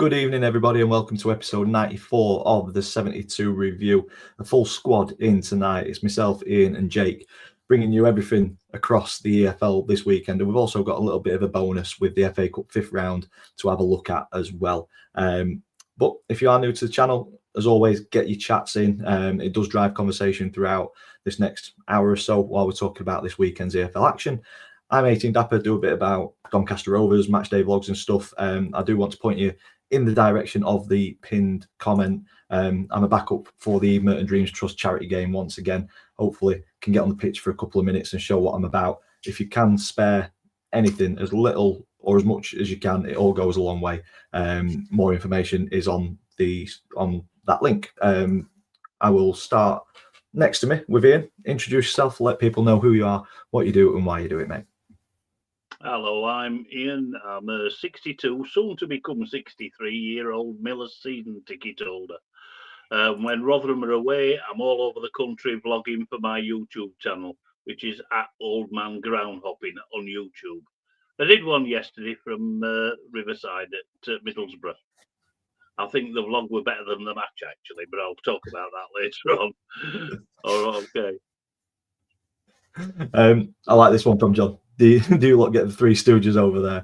Good evening, everybody, and welcome to episode 94 of the 72 review. A full squad in tonight. It's myself, Ian, and Jake, bringing you everything across the EFL this weekend. And we've also got a little bit of a bonus with the FA Cup fifth round to have a look at as well. But if you are new to the channel, as always, get your chats in. It does drive conversation throughout this next hour or so while we're talking about this weekend's EFL action. I'm 18 Dapper, do a bit about Doncaster Rovers, matchday vlogs and stuff. I do want to point you in the direction of the pinned comment. I'm a backup for the Merton Dreams Trust charity game once again. Hopefully can get on the pitch for a couple of minutes and show what I'm about. If you can spare anything, as little or as much as you can, it all goes a long way. More information is on that link. I will start next to me with Ian. Introduce yourself, let people know who you are, what you do and why you do it, mate. Hello, I'm Ian. I'm a 62, soon to become 63-year-old Miller's season ticket holder. When Rotherham are away, I'm all over the country vlogging for my YouTube channel, which is at Old Man Ground Hopping on YouTube. I did one yesterday from Riverside at Middlesbrough. I think the vlog were better than the match, actually, but I'll talk about that later on. All right, okay. I like this one from John. Do you lot get the Three Stooges over there?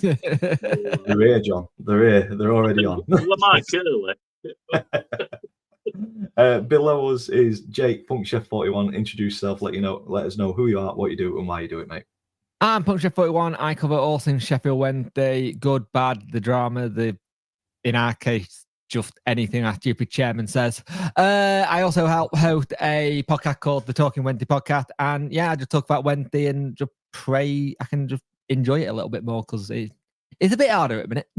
They're here, John. They're here. They're already on. Below us is Jake, Punkchef41. Introduce yourself, let us know who you are, what you do, and why you do it, mate. I'm Punkchef41. I cover all things Sheffield Wednesday, good, bad, the drama, in our case, just anything our stupid chairman says. I also help host a podcast called The Talking Wednesday Podcast. And yeah, I just talk about Wednesday and just pray I can just enjoy it a little bit more because it's a bit harder at the minute.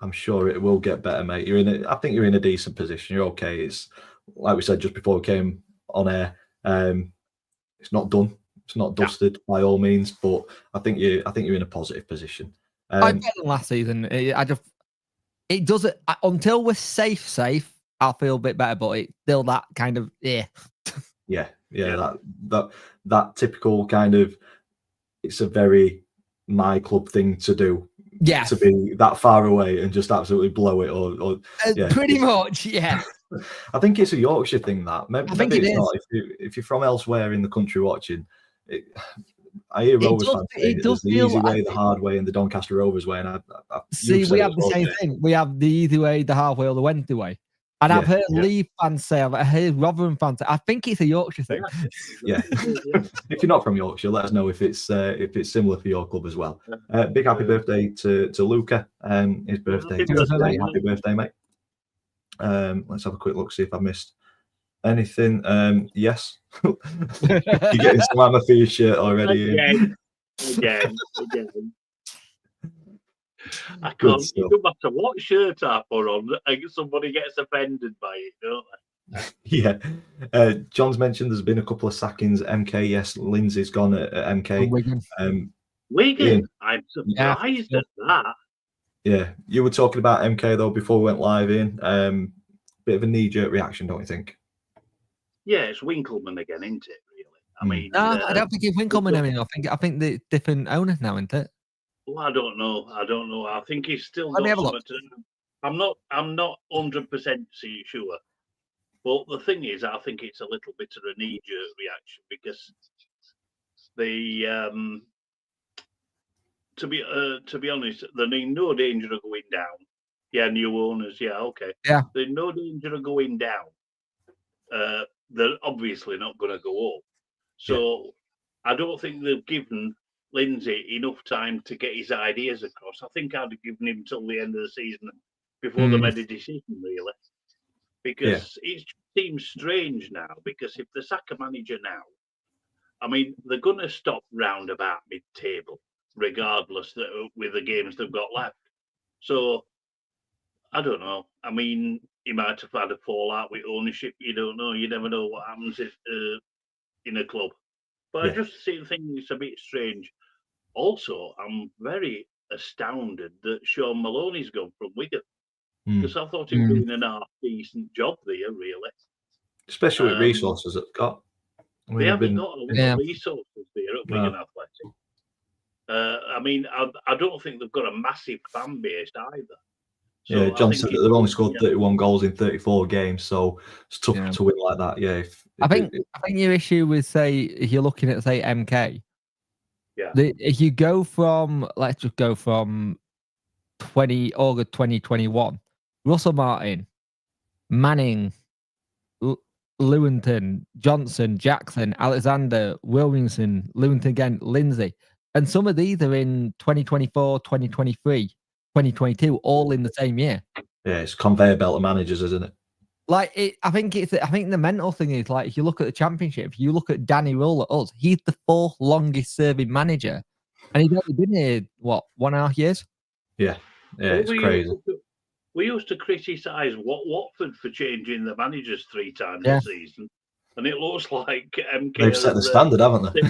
I'm sure it will get better, mate. I think you're in a decent position. You're okay. It's like we said just before we came on air. It's not done. It's not dusted by all means, but I think you're in a positive position. I better than last season. It does it until we're safe. I'll feel a bit better, but it's still that kind of yeah. That typical kind of. It's a very my club thing to do. Yeah, to be that far away and just absolutely blow it, or pretty much, yeah. I think it's a Yorkshire thing that maybe I think it is. Not. If you're from elsewhere in the country watching it. I hear Rovers fans saying there's the easy way, the hard way, and the Doncaster Rovers way. And I see, we have the same thing. We have the easy way, the hard way, or the Wednesday way. And I've heard Leeds fans say, I've heard Rotherham fans say, I think it's a Yorkshire thing. Yeah. If you're not from Yorkshire, let us know if it's similar for your club as well. Big happy birthday to Luca. His birthday today. Happy birthday, mate. Let's have a quick look, see if I missed anything. Yes. You're getting some hammer for your shirt already. Again. I can't. No matter what shirt I put on, somebody gets offended by it, don't they? Yeah. John's mentioned there's been a couple of sackings. MK, yes. Lindsay's gone at MK. Wigan. I'm surprised at that. Yeah. You were talking about MK though before we went live in. Bit of a knee-jerk reaction, don't you think? Yeah, it's Winkleman again, isn't it? Really? I mean, no, I don't think it's Winkleman anymore. I think the different owners now, isn't it? Well, I don't know. I think he's still. Let me have a look. I'm not 100% sure. But the thing is, I think it's a little bit of a knee-jerk reaction because to be honest, they're in no danger of going down. Yeah, new owners. Yeah, okay. Yeah, they're in no danger of going down. They're obviously not going to go up. So I don't think they've given Lindsay enough time to get his ideas across. I think I'd have given him till the end of the season before they made a decision, really. Because it seems strange now, because if they sack a manager now, I mean, they're going to stop round about mid-table, regardless with the games they've got left. So, I don't know. I mean, he might have had a fallout with ownership. You don't know. You never know what happens in a club. But I just think it's a bit strange. Also, I'm very astounded that Sean Maloney's gone from Wigan. Because I thought he was doing an half-decent job there, really. Especially with resources they've got. They haven't got a lot of resources there at Wigan Athletic. I mean, I don't think they've got a massive fan base either. So Yeah, John I think said that they've only scored 31 goals in 34 games, so it's tough to win like that. Yeah, I think your issue with, say, if you're looking at, say, MK, if you go from, let's just go from August 2021, Russell Martin, Manning, Lewington, Johnson, Jackson, Alexander, Williamson, Lewington again, Lindsay. And some of these are in 2024, 2023, 2022, all in the same year. Yeah, it's conveyor belt of managers, isn't it? Like, I think the mental thing is, like, if you look at the championship, you look at Danny Rule at us, he's the 4th longest serving manager. And he's only been here, what, 1.5 years? Yeah, it's crazy. We used to criticise Watford for changing the managers 3 times a season, and it looks like MK. They've set the standard, haven't they?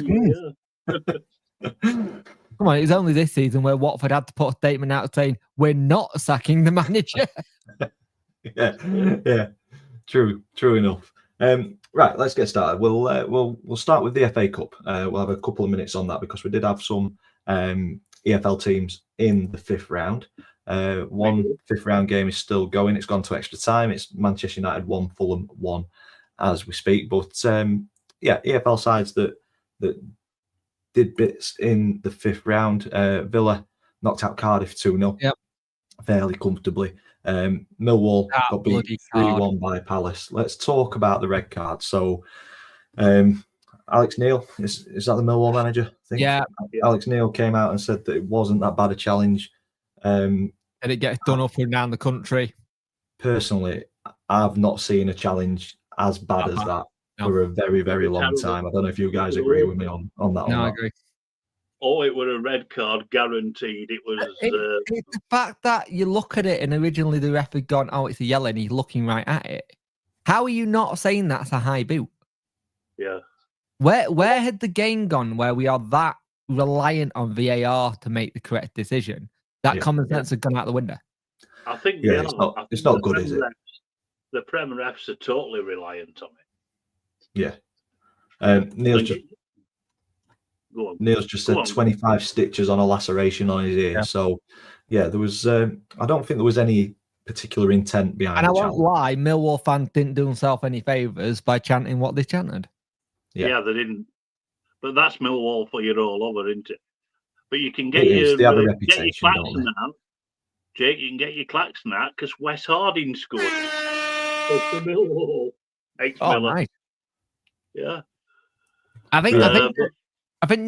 Come on, it's only this season where Watford had to put a statement out saying we're not sacking the manager. yeah, true enough. Right, let's get started. We'll start with the FA Cup. We'll have a couple of minutes on that because we did have some EFL teams in the 5th round. One 5th round game is still going. It's gone to extra time. It's Manchester United 1, Fulham 1 as we speak. But EFL sides that did bits in the 5th round. Villa knocked out Cardiff 2-0, fairly comfortably. Millwall got beat 3-1 by Palace. Let's talk about the red card. So, Alex Neil, is that the Millwall manager? I think. Yeah. Alex Neil came out and said that it wasn't that bad a challenge. And it gets done up and down the country. Personally, I've not seen a challenge as bad as that for a very, very long time. I don't know if you guys agree with me on that. No, I agree. Oh, it was a red card, guaranteed. It was. It's the fact that you look at it and originally the ref had gone, oh, it's a yellow, and he's looking right at it. How are you not saying that's a high boot? Yeah. Where had the game gone where we are that reliant on VAR to make the correct decision? That common sense had gone out the window. I think it's not good, is it? The Prem refs are totally reliant on it. Yeah. Neil's just said 25 stitches on a laceration on his ear. So, there was. I don't think there was any particular intent behind. And I won't lie, Millwall fans didn't do themselves any favours by chanting what they chanted. Yeah, they didn't. But that's Millwall for you all over, isn't it? But you can get they have a reputation, don't they? Jake, you can get your Claxon out because Wes Harding scored. For Millwall. Ex-Miller. Nice. Yeah. I think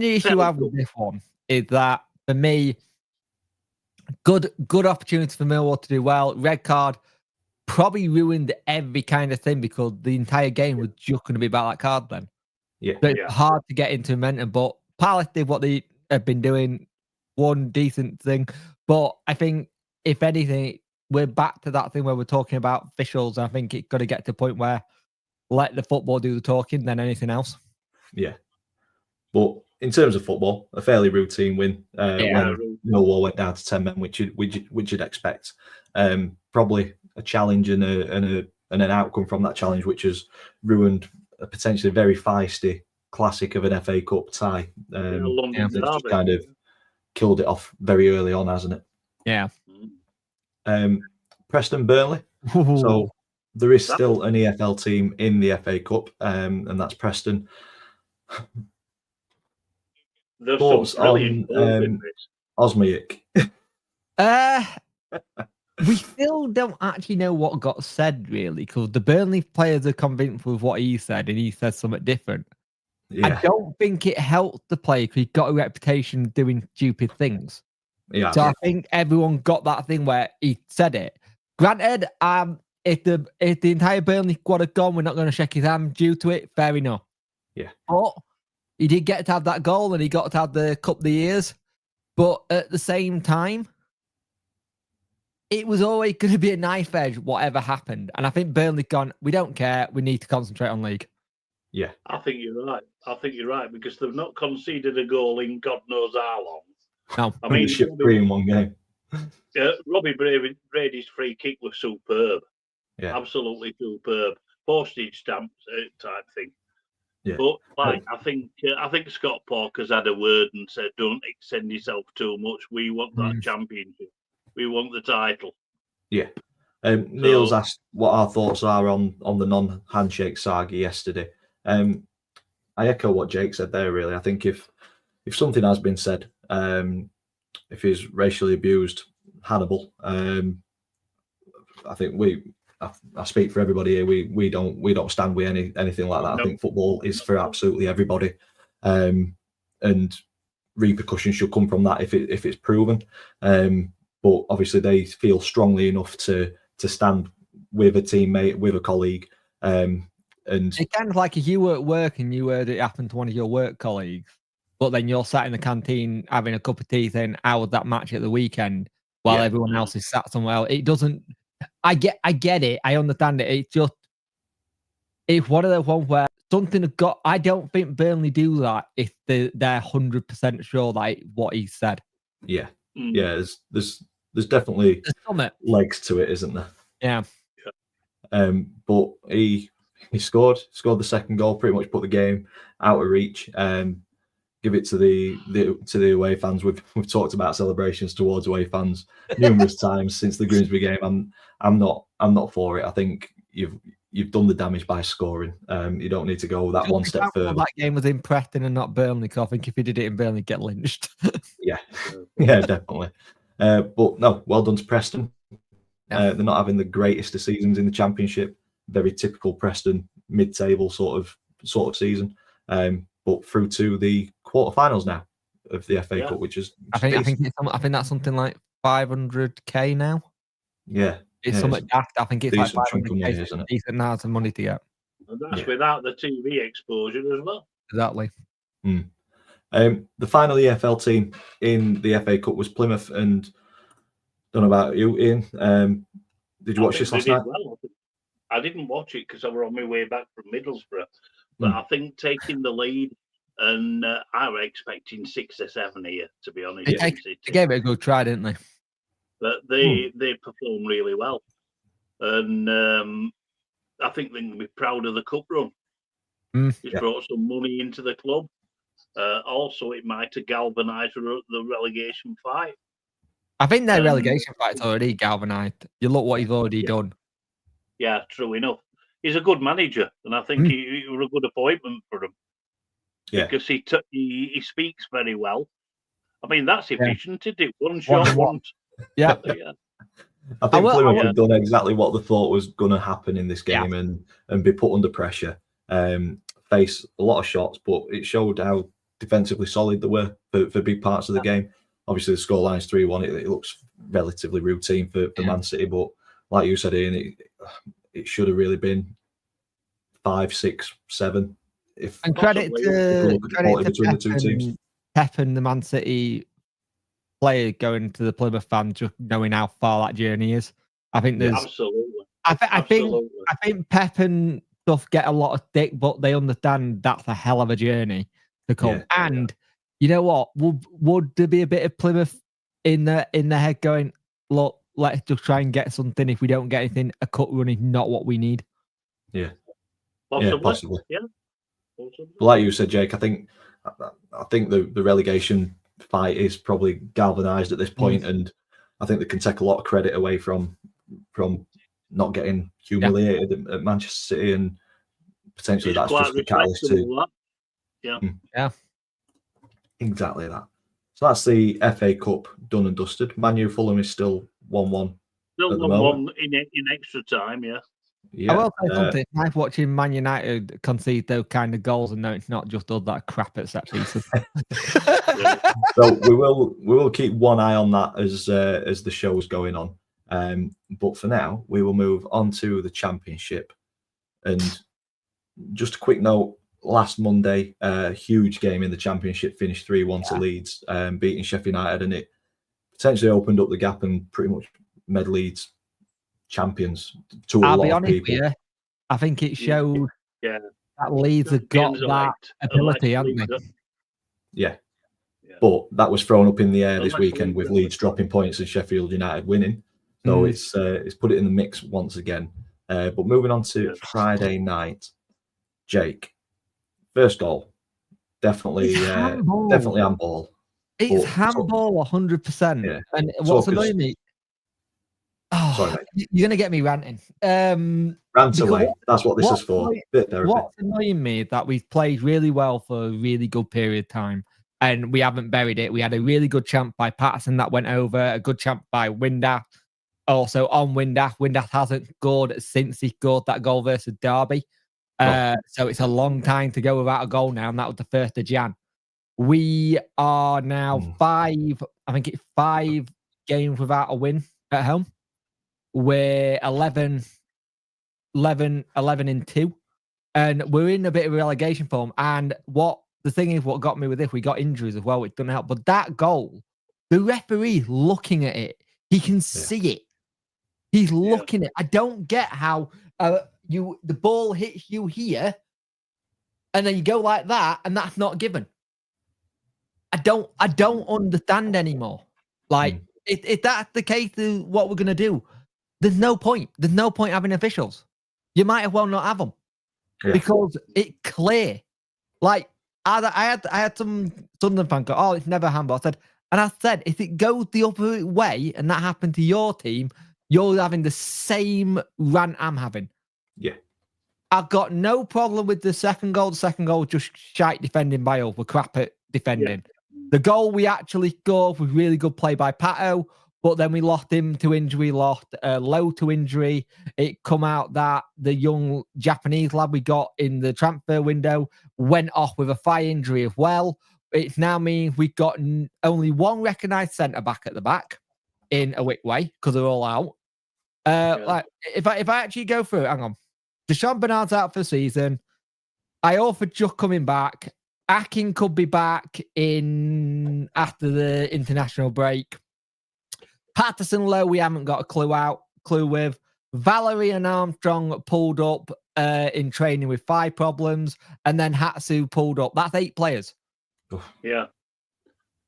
the issue I have with this one is that, for me, good opportunity for Millwall to do well. Red card probably ruined every kind of thing because the entire game was just going to be about that card then. Yeah. So it's hard to get into momentum, but Palace did what they have been doing, one decent thing. But I think, if anything, we're back to that thing where we're talking about officials. I think it's got to get to a point where let the football do the talking than anything else. Yeah. But in terms of football, a fairly routine win when Millwall went down to 10 men, which you'd expect. Probably a challenge and an outcome from that challenge, which has ruined a potentially very feisty classic of an FA Cup tie. It's just kind of killed it off very early on, hasn't it? Yeah. Preston Burnley. So there is still an EFL team in the FA Cup, and that's Preston. Thoughts on Osmajik? We still don't actually know what got said, really, because the Burnley players are convinced with what he said, and he said something different. I don't think it helped the player because he got a reputation of doing stupid things. So I think everyone got that thing where he said it. Granted, if the entire Burnley squad had gone, we're not going to shake his hand due to it. Fair enough. Yeah. But he did get to have that goal and he got to have the Cup of the Years. But at the same time, it was always going to be a knife edge, whatever happened. And I think Burnley gone, we don't care. We need to concentrate on league. Yeah. I think you're right because they've not conceded a goal in God knows how long. No. I mean, in one game. Robbie Brady's free kick was superb. Yeah. Absolutely superb. Postage stamp type thing. Yeah. But I think Scott Parker's had a word and said, "Don't extend yourself too much. We want that championship. We want the title." Yeah. Neil's asked what our thoughts are on the non-handshake saga yesterday. I echo what Jake said there. Really, I think if something has been said, if he's racially abused Hannibal, I think I speak for everybody here. We don't stand with anything like that. No. I think football is for absolutely everybody, and repercussions should come from that if it's proven. But obviously they feel strongly enough to stand with a teammate, with a colleague, and it's kind of like if you were at work and you heard it happen to one of your work colleagues, but then you're sat in the canteen having a cup of tea saying, "How was that match at the weekend?" while everyone else is sat somewhere else. It doesn't. I get it. I understand it. It's one of the ones where something has got. I don't think Burnley do that if they're 100% sure that what he said. Yeah. There's definitely legs to it, isn't there? Yeah. But he scored the second goal, pretty much put the game out of reach. Give it to the away fans. We've talked about celebrations towards away fans numerous times since the Grimsby game. I'm not for it. I think you've done the damage by scoring. You don't need to go that one step further. That game was in Preston and not Burnley. Cause I think if he did it in Burnley, he'd get lynched. yeah, definitely. But no, well done to Preston. They're not having the greatest of seasons in the Championship. Very typical Preston mid-table sort of season. But through to the quarterfinals now of the FA Cup, which is I think that's something like 500k now. Yeah, it's something daft. I think it's like 500k. Isn't it? Decent amounts of money to get. And that's without the TV exposure as well. Exactly. The final EFL team in the FA Cup was Plymouth, and don't know about you, Ian. Did you watch this last night? Well. I didn't watch it because I were on my way back from Middlesbrough. But I think taking the lead, and I were expecting 6 or 7 here, to be honest. They gave it a good try, didn't they? But they performed really well. And I think they can be proud of the cup run. It's brought some money into the club. Also, it might have galvanised the relegation fight. I think their relegation fight's already galvanised. You look what he's already done. Yeah, true enough. He's a good manager, and I think he was a good appointment for him. Yeah, because he speaks very well. I mean, that's efficient, isn't it? One shot, one. Yeah. I think Plymouth have done exactly what they thought was going to happen in this game, and be put under pressure, face a lot of shots, but it showed how defensively solid they were for big parts of the game. Obviously, the scoreline's 3-1. It looks relatively routine for Man City, but like you said, Ian, it should have really been 5, 6, 7. And credit to between the two teams. Pep and the Man City player going to the Plymouth fans, just knowing how far that journey is. I think there's absolutely. I think Pep and stuff get a lot of stick, but they understand that's a hell of a journey to come. And you know what? Would there be a bit of Plymouth in their head going, look, let's just try and get something. If we don't get anything, a cut run is not what we need. Yeah. Possibly. Yeah. But like you said, Jake, I think the relegation fight is probably galvanised at this point, and I think they can take a lot of credit away from not getting humiliated at Manchester City, and potentially that's just the catalyst to. Yeah. Exactly that. So that's the FA Cup done and dusted. Man U Fulham is still 1-1. Still 1-1 in extra time, yeah. I will say something. It's nice watching Man United concede those kind of goals and know it's not just all that crap at set pieces. So we will keep one eye on that as the show's going on. But for now, we will move on to the Championship. And just a quick note: last Monday, a huge game in the Championship, finished 3-1 to Leeds, beating Sheffield United, and it potentially opened up the gap and pretty much made Leeds champions to a lot of people. With you. I think it showed that Leeds have got that ability, haven't they? Yeah. But that was thrown up in the air this weekend with Leeds dropping points and Sheffield United winning. So it's put it in the mix once again. But moving on to Friday night, Jake, first goal, definitely, It's handball. definitely handball. It's But handball 100%. Yeah. And what's annoying me? Oh, Sorry, mate. you're gonna get me ranting. Rant away. That's what this is for. Bit therapy. What's annoying me is that we've played really well for a really good period of time, and we haven't buried it. We had a really good champ by Patterson that went over, a good champ by Windass. Also on Windass. Windass hasn't scored since he scored that goal versus Derby. So it's a long time to go without a goal now, and that was the 1st of Jan. We are now 5 games without a win at home. We're 11 and 2, and we're in a bit of relegation form. And what got me with this, we got injuries as well, which doesn't help. But that goal, the referee looking at it, he can see it. He's looking at it. I don't get how the ball hits you here, and then you go like that, and that's not given. I don't understand anymore. Like, if that's the case, what we're gonna do? There's no point. There's no point having officials. You might as well not have them because it's clear. Like, I had some Sunderland fan go, "Oh, it's never handball." I said, if it goes the other way and that happened to your team, you're having the same rant I'm having. Yeah. I've got no problem with the second goal. The second goal was just shite defending by us. We're crap at defending. Yeah. The goal we actually scored was really good play by Pato, but then we lost him to injury, lost Low to injury. It come out that the young Japanese lad we got in the transfer window went off with a thigh injury as well. It now means we've got only one recognised centre-back at the back in a wick way because they're all out. Like if I actually go through it, hang on. Deshaun Bernard's out for the season. I offered just coming back. Akin could be back in after the international break. Patterson Low, we haven't got a clue with. Valerie and Armstrong pulled up in training with 5 problems, and then Hatsu pulled up. That's 8 players. Yeah.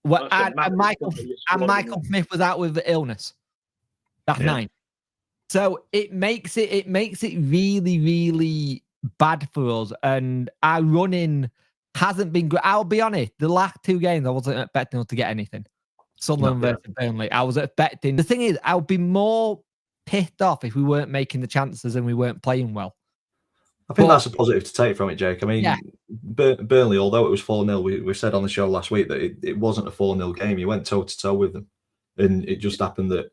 Well, and Michael Smith was out with illness. That's 9. So it makes it really, really bad for us. And our running hasn't been good. I'll be honest, the last 2 games I wasn't expecting us to get anything. Sunderland versus Burnley. I was expecting. The thing is, I would be more pissed off if we weren't making the chances and we weren't playing well. I think that's a positive to take from it, Jake. I mean, Burnley, although it was 4-0, we said on the show last week that it wasn't a 4-0 game. You went toe-to-toe with them. And it just happened that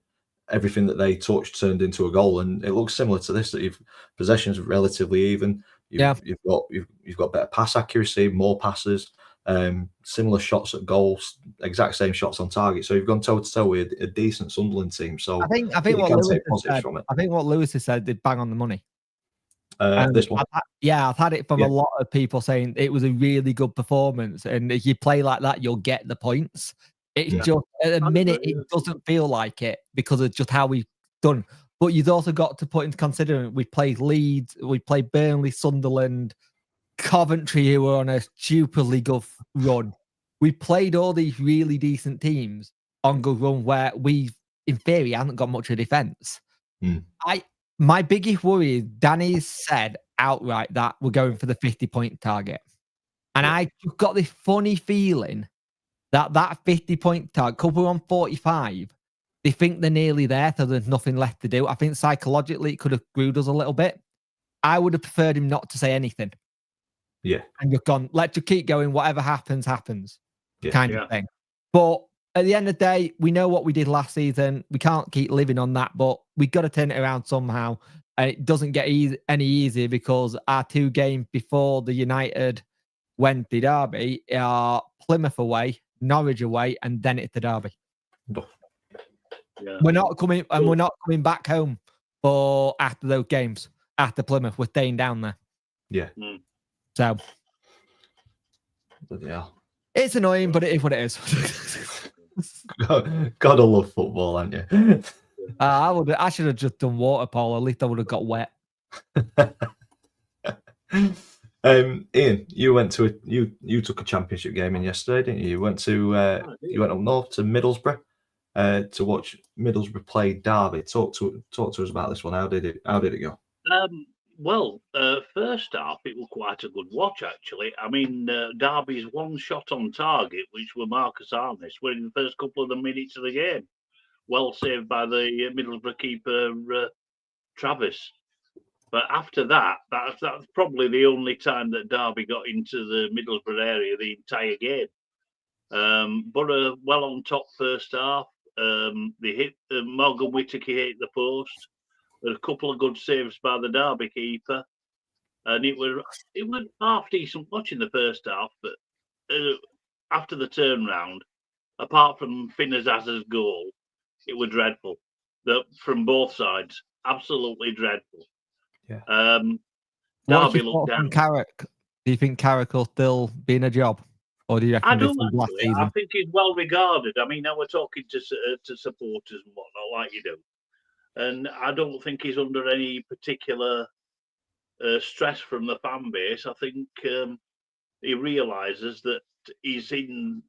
everything that they touched turned into a goal. And it looks similar to this, that possessions are relatively even. You've got better pass accuracy, more passes, similar shots at goals, exact same shots on target. So you've gone toe-to-toe with a decent Sunderland team. So I think what Lewis has said did bang on the money. This one. I've had it from a lot of people saying it was a really good performance, and if you play like that, you'll get the points. It's just at the minute it doesn't feel like it because of just how we've done. But you've also got to put into consideration we played Leeds, we played Burnley, Sunderland, Coventry, who were on a stupidly good run. We played all these really decent teams on good run where we, in theory, haven't got much of defence. My biggest worry is Danny said outright that we're going for the 50-point target. And I just got this funny feeling that 50-point target, couple on 45, they think they're nearly there, so there's nothing left to do. I think psychologically it could have screwed us a little bit. I would have preferred him not to say anything. Yeah. And you've gone, let's just keep going. Whatever happens, happens. Kind of thing. But at the end of the day, we know what we did last season. We can't keep living on that, but we've got to turn it around somehow. And it doesn't get any easier because our 2 games before the United Wednesday derby are Plymouth away, Norwich away, and then it's the derby. Yeah. We're not coming back home for after those games. After Plymouth, we're staying down there. Yeah. So it's annoying, but it is what it is. Gotta love football, aren't you? I should have just done water polo. At least I would have got wet. Ian, you went to you took a championship game in yesterday, didn't you? You went up north to Middlesbrough to watch Middlesbrough play Derby. Talk to us about this one. How did it go? First half, it was quite a good watch, actually. I mean, Derby's one shot on target, which were Marcus Harness, were in the first couple of the minutes of the game. Well saved by the Middlesbrough keeper, Travis. But after that, that's probably the only time that Derby got into the Middlesbrough area the entire game. Borough well on top first half. They hit Morgan Whittaker hit the post. There were a couple of good saves by the Derby keeper, and it was half decent watching the first half. But after the turnaround, apart from Finazaz's goal, it was dreadful. From both sides, absolutely dreadful. Yeah. What's Derby your looked thoughts on down. Carrick? Do you think Carrick will still be in a job? Or do you reckon I this don't was last actually. season? I think he's well regarded. I mean, now we're talking to supporters and whatnot, like you do, and I don't think he's under any particular stress from the fan base. I think he realises that he's in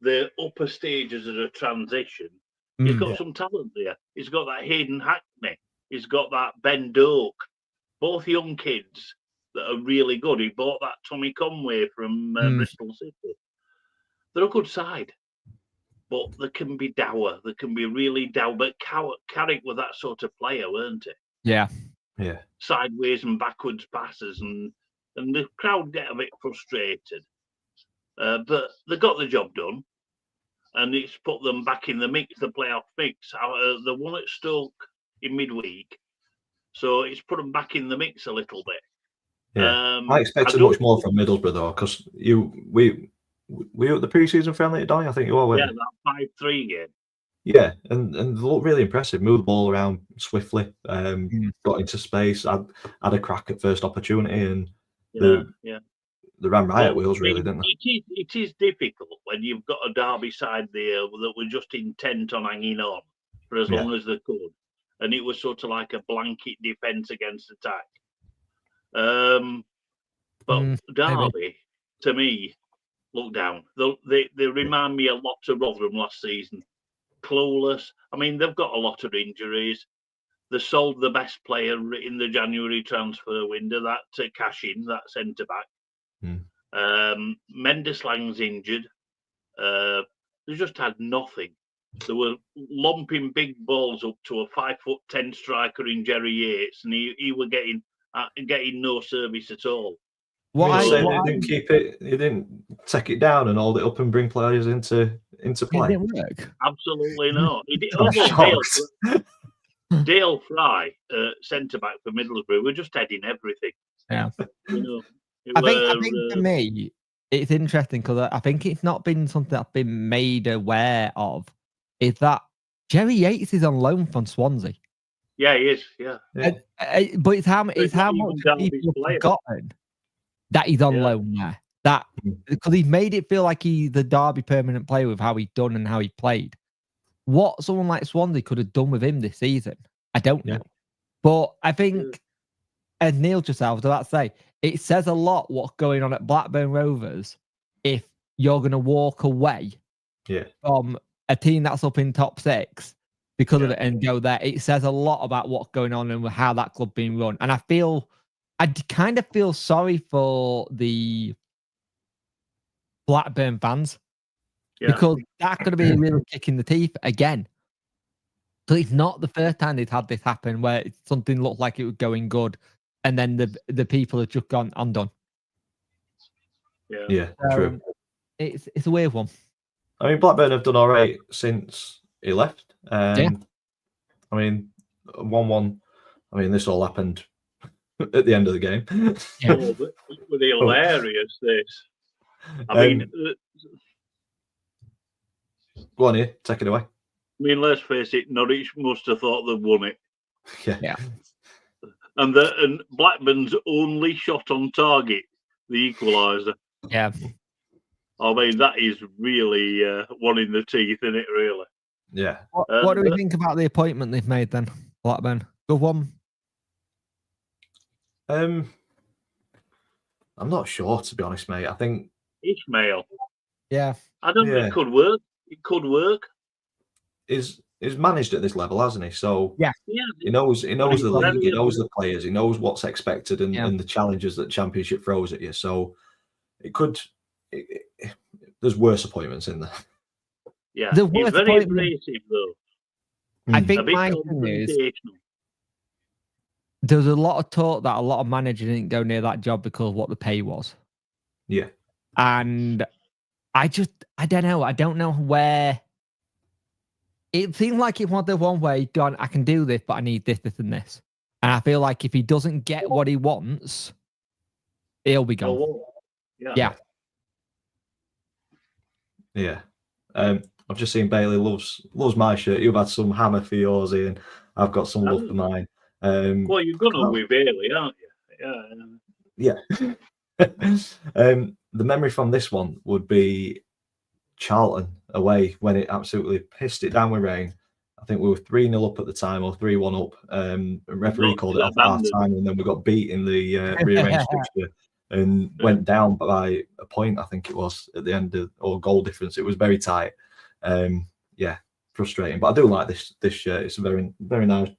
the upper stages of a transition. He's got some talent there. He's got that Hayden Hackney. He's got that Ben Doak. Both young kids that are really good. He bought that Tommy Conway from Bristol City. They're a good side, but they can be dour. They can be really dour. But Carrick was that sort of player, weren't he? Yeah. Sideways and backwards passes, and the crowd get a bit frustrated. But they got the job done, and it's put them back in the mix, the playoff mix. They won at Stoke in midweek, so it's put them back in the mix a little bit. Yeah, I expected much more from Middlesbrough though, because we were at the pre-season friendly at Donny, I think you were. Yeah, that 5-3 game. Yeah, and they looked really impressive. Moved the ball around swiftly, got into space, had a crack at first opportunity, and they ran riot wheels, really, didn't they? It is difficult when you've got a Derby side there that were just intent on hanging on for as long as they could, and it was sort of like a blanket defence against attack. But Derby, to me, look down. They remind me a lot of Rotherham last season. Clueless. I mean, they've got a lot of injuries. They sold the best player in the January transfer window, that cash in, that centre back. Mendeslang's injured. They just had nothing. They were lumping big balls up to a 5'10" striker in Jerry Yates, and he was getting no service at all. He didn't keep it. He didn't take it down and hold it up and bring players into play. It didn't work. Absolutely not. He did. Dale Fry, centre back for Middlesbrough, we're just heading everything. Yeah. I think for me, it's interesting because I think it's not been something that's been made aware of. Is that Jerry Yates is on loan from Swansea? Yeah, he is. Yeah. But it's how much people have forgotten that he's on loan there. That because he's made it feel like he's the Derby permanent player with how he done and how he played. What someone like Swansea could have done with him this season, I don't know. But I think, as Neil just said, I was about to say, it says a lot what's going on at Blackburn Rovers if you're going to walk away from a team that's up in top 6 because of it and go there. It says a lot about what's going on and how that club being run. And I kind of feel sorry for the Blackburn fans. Because that could have been a real kick in the teeth again. So it's not the first time they've had this happen where something looked like it was going good, and then the people have just gone undone. Yeah, true. It's a weird one. I mean, Blackburn have done all right since he left. I mean, 1-1. I mean, this all happened at the end of the game. Oh, but it was hilarious, this. I mean... Go on here, take it away. I mean, let's face it, Norwich must have thought they'd won it. Yeah. And Blackburn's only shot on target, the equaliser. Yeah. I mean, that is really one in the teeth, isn't it, really? Yeah. What do we think about the appointment they've made then, Blackburn? Good one? I'm not sure, to be honest, mate. I think... Ishmael. Yeah. I don't know, it could work. It could work. Is he's managed at this level, hasn't he? So Yeah. he knows the league, he knows the players, he knows what's expected and the challenges that Championship throws at you. So it could. There's worse appointments in there. Yeah, he's very abrasive though. I think a bit my thing is, confrontational. there's a lot of talk that a lot of managers didn't go near that job because of what the pay was. Yeah. And I don't know. I don't know where. It seemed like it was the one way, gone, I can do this, but I need this, this, and this. And I feel like if he doesn't get what he wants, he'll be gone. Yeah. Yeah. I've just seen Bailey loves my shirt. You've had some hammer for yours, Ian. I've got some love for mine. Well, you're gonna with Bailey, aren't you? Yeah. The memory from this one would be Charlton away when it absolutely pissed it down with rain. I think we were 3-0 up at the time, or 3-1 up. The referee called it off half time, and then we got beat in the rearranged fixture and went down by a point, I think it was, at the end of, or goal difference. It was very tight. Yeah, frustrating. But I do like this shirt. It's a very, very nice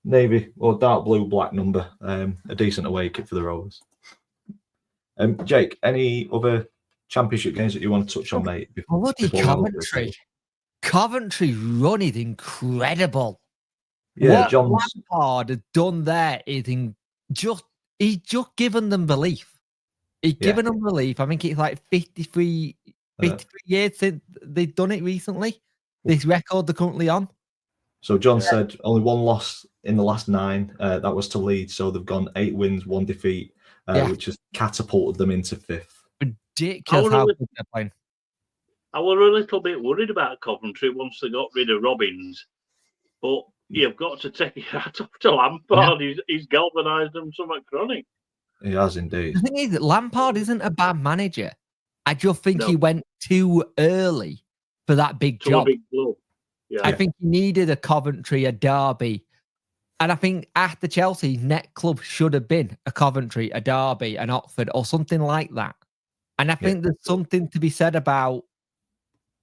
navy or dark blue black number. A decent away kit for the Rovers. Jake, any other Championship games that you want to touch on, mate? Bloody Coventry. Coventry run is incredible. Yeah, what Lampard has done there is he's just given them belief. He's given them belief. I think it's like 53 years since they've done it recently. This record they're currently on. So John said only one loss in the last 9. That was to Leeds. So they've gone 8 wins, 1 defeat, which has catapulted them into 5th. Ridiculous how good they're playing. I was a little bit worried about Coventry once they got rid of Robbins, but you've got to take your hat off to Lampard. Yeah. He's galvanised them somewhat chronic. He has indeed. The thing is that Lampard isn't a bad manager. I just think he went too early for that big job. A big club. Yeah. I think he needed a Coventry, a Derby. And I think after Chelsea, next club should have been a Coventry, a Derby, an Oxford, or something like that. And I think there's something to be said about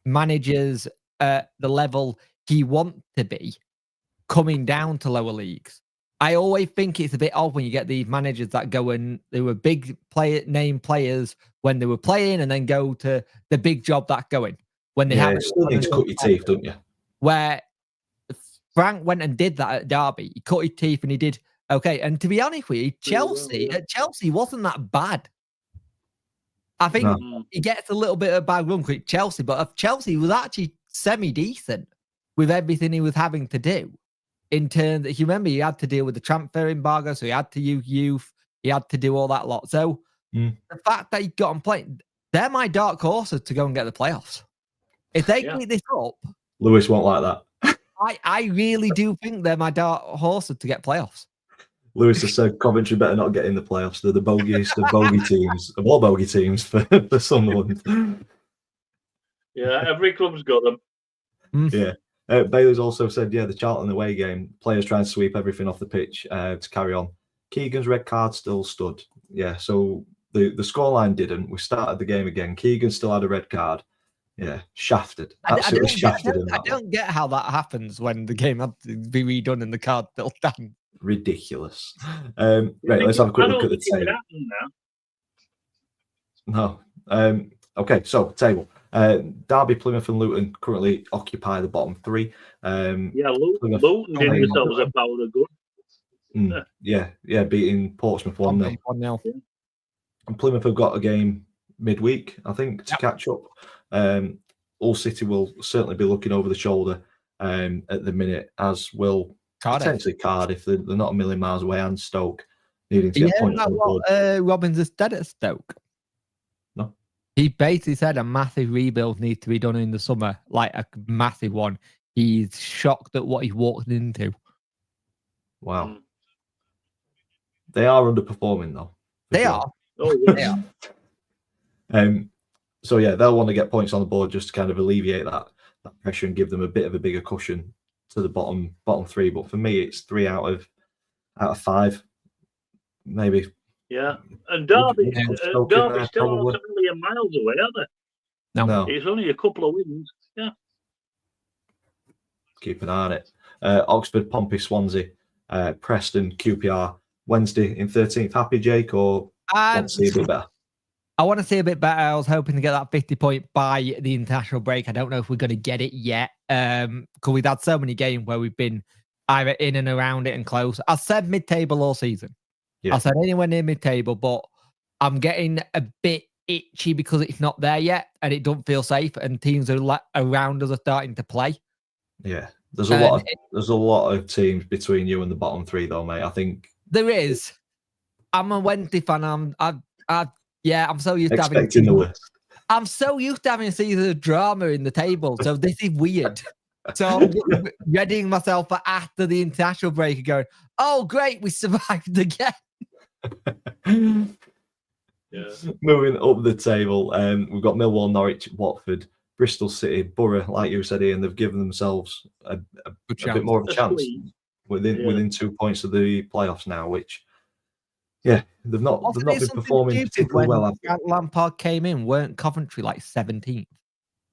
managers at the level he wants to be coming down to lower leagues. I always think it's a bit odd when you get these managers that go and they were big name players when they were playing and then go to the big job that's going. When they have still need to cut your teeth, don't you? Where Frank went and did that at Derby. He cut his teeth and he did okay. And to be honest with you, Chelsea wasn't that bad. I think he gets a little bit of a bad run with Chelsea, but Chelsea was actually semi-decent with everything he was having to do. In terms, if you remember, he had to deal with the transfer embargo, so he had to use youth, he had to do all that lot. So the fact that he got on playing, they're my dark horses to go and get the playoffs. If they keep this up, Lewis won't like that. I really do think they're my dark horses to get playoffs. Lewis has said Coventry better not get in the playoffs. They're the bogiest of bogey teams, of all bogey teams for Sunderland. Yeah, every club's got them. Yeah. Bailey's also said, the Charlton away game, players trying to sweep everything off the pitch to carry on. Keegan's red card still stood. Yeah, so the scoreline didn't. We started the game again. Keegan still had a red card. Yeah, shafted. Absolutely shafted. I don't get how that happens when the game had to be redone and the card still stands. Ridiculous. Right, let's have a quick look at the table. No. Okay, so table. Derby, Plymouth and Luton currently occupy the bottom 3. Luton did themselves a power of good. Yeah, beating Portsmouth 1-0. 1-0. And Plymouth have got a game midweek, I think, to catch up. All City will certainly be looking over the shoulder at the minute, as will potentially Cardiff. They're not a million miles away, and Stoke needing to get points on the board. Robbins has said at Stoke. No. He basically said a massive rebuild needs to be done in the summer, like a massive one. He's shocked at what he walked into. Wow. They are underperforming, though. They are. Oh, yeah. They are. So, they'll want to get points on the board just to kind of alleviate that pressure and give them a bit of a bigger cushion to the bottom 3. But for me, it's 3 out of 5, maybe. Yeah, and Derby's still not a million miles away, are they? No. It's only a couple of wins. Yeah. keep an eye on it. Oxford, Pompey, Swansea, Preston, QPR, Wednesday in 13th. Happy, Jake, or want to see a bit better? I want to see a bit better. I was hoping to get that 50-point by the international break. I don't know if we're going to get it yet, because we've had so many games where we've been either in and around it and close. I said mid-table all season. Yeah. I said anywhere near mid-table, but I'm getting a bit itchy because it's not there yet, and it don't feel safe, and teams around us are starting to play. Yeah, there's a lot of teams between you and the bottom three, though, mate. I think there is. I'm a Wednesday fan. I'm so used to expecting the worst. I'm so used to having a season of drama in the table, so this is weird. So I'm readying myself for after the international break and going, oh, great, we survived again. Yeah. Moving up the table, we've got Millwall, Norwich, Watford, Bristol City, Borough, like you said, Ian, they've given themselves a bit more of a chance within 2 points of the playoffs now, which, yeah, they've not been performing particularly well. Lampard came in, weren't Coventry like 17th?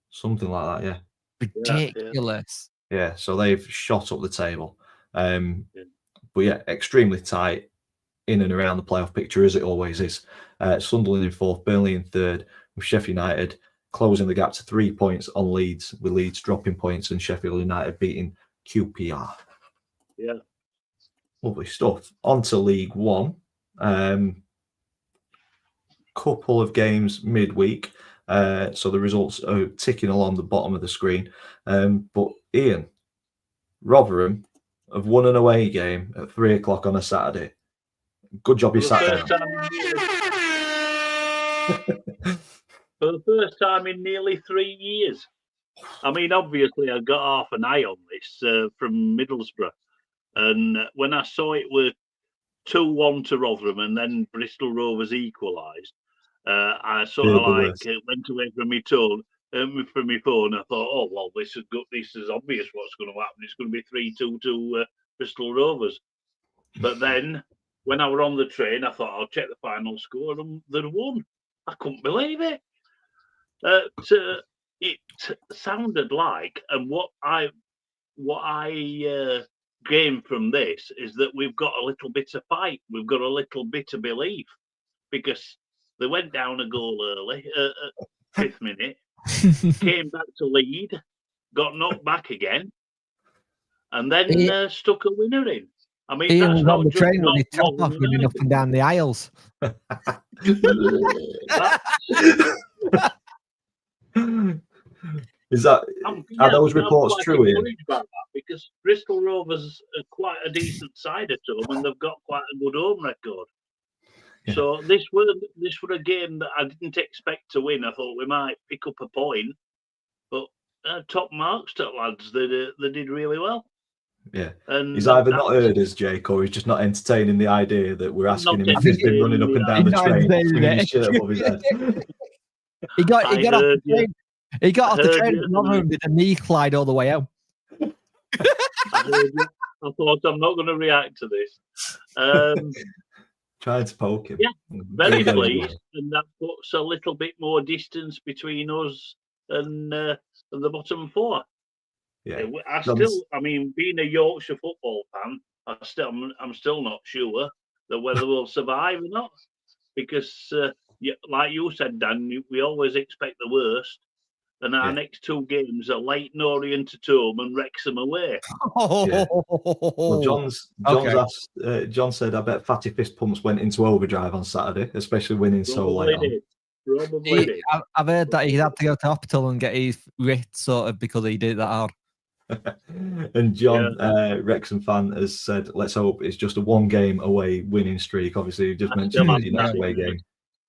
Something like that, yeah. Ridiculous. Yeah, so they've shot up the table. But yeah, extremely tight in and around the playoff picture, as it always is. Sunderland in 4th, Burnley in 3rd, with Sheffield United closing the gap to 3 points on Leeds, with Leeds dropping points and Sheffield United beating QPR. Yeah. Lovely stuff. On to League One. Couple of games midweek. So the results are ticking along the bottom of the screen. But Ian, Rotherham have won an away game at 3 o'clock on a Saturday. Good job you sat down. For the first time in nearly 3 years. I mean, obviously, I got half an eye on this from Middlesbrough. And when I saw it were 2-1 to Rotherham and then Bristol Rovers equalised, I sort of went away from my phone. I thought, oh, well, this is obvious what's going to happen. It's going to be 3-2 to Bristol Rovers. But then, when I were on the train, I thought, I'll check the final score, and they'd won. I couldn't believe it. It sounded like, and what I gained from this is that we've got a little bit of fight. We've got a little bit of belief, because they went down a goal early at 5th minute, came back to lead, got knocked back again, and then stuck a winner in. I mean, Ian that's was not on the just train with his top off running up and down the aisles. Are those reports true, Ian? About that, because Bristol Rovers are quite a decent side at home, and they've got quite a good home record. Yeah. So this were a game that I didn't expect to win. I thought we might pick up a point, but top marks to lads. They did really well. Yeah, and he's either not heard us, Jake, or he's just not entertaining the idea that we're asking him if he's been running up and down the train, swinging his shirt above his head. He got off the train. He got off the train and did a knee slide all the way home. I thought, I'm not going to react to this. Trying to poke him. Yeah, very pleased, and that puts a little bit more distance between us and the bottom four. Yeah, I mean, being a Yorkshire football fan, I'm still not sure that whether we'll survive or not, because like you said, Dan, we always expect the worst, and our next 2 games are Leighton Orient at home and Wrexham away. Yeah. Well, John said, I bet Fatty Fist Pumps went into overdrive on Saturday, especially winning so late on. Probably did. I've heard that he had to go to hospital and get his wrist sorted because he did that hard. And John, Wrexham fan, has said, let's hope it's just a 1 game away winning streak. Obviously, you just mentioned that your next away game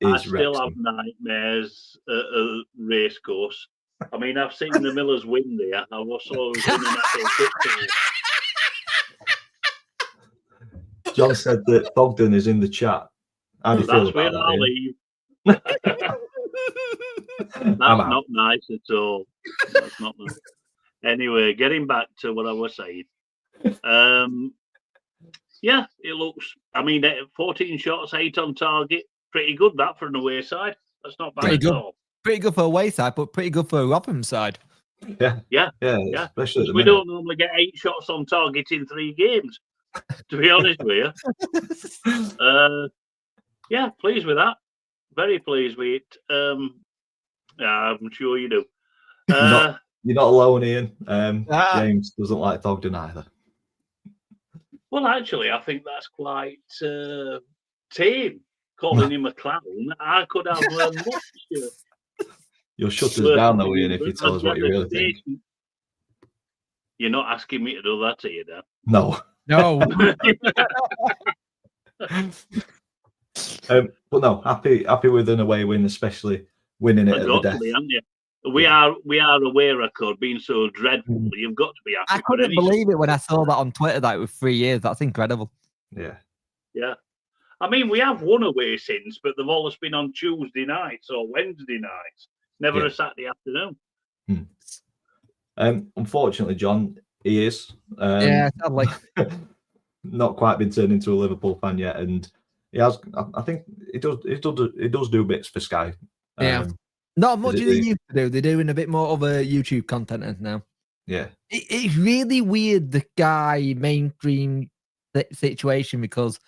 is I still Wrexham. have nightmares at a racecourse. I mean, I've seen the Millers win there. I was sort of winning that. John said that Bogdan is in the chat. How do you feel about I'll leave. That's not nice at all. That's not nice. Anyway, getting back to what I was saying. Yeah, it looks, I mean, 14 shots, 8 on target. Pretty good, that, for an away side. That's not bad at all. Pretty good for a away side, but pretty good for a Rotherham side. Yeah. Especially at the We minute. don't normally get 8 shots on target in 3 games, to be honest with you. Yeah, pleased with that. Very pleased with it. I'm sure you do. You're not alone, Ian. Ah. James doesn't like Thogden either. Well, actually, I think that's quite tame, calling him a clown. I could have much. You'll shut us worse down, though, Ian, opinion, if you but tell us what you really think. You're not asking me to do that, are you, Dan? No. No. But no, happy with an away win, especially winning it at the death. Be, haven't you? We are aware record being so dreadful. You've got to be happy. I couldn't believe it when I saw that on Twitter that it was 3 years. That's incredible. Yeah. I mean, we have won away since, but they've always been on Tuesday nights or Wednesday nights, never a Saturday afternoon. Unfortunately, John, he is. Sadly. Not quite been turned into a Liverpool fan yet, and he has. I think it does do bits for Sky. Not much as they used to do. They're doing a bit more of a YouTube content now. Yeah. It's really weird, the Sky mainstream situation, because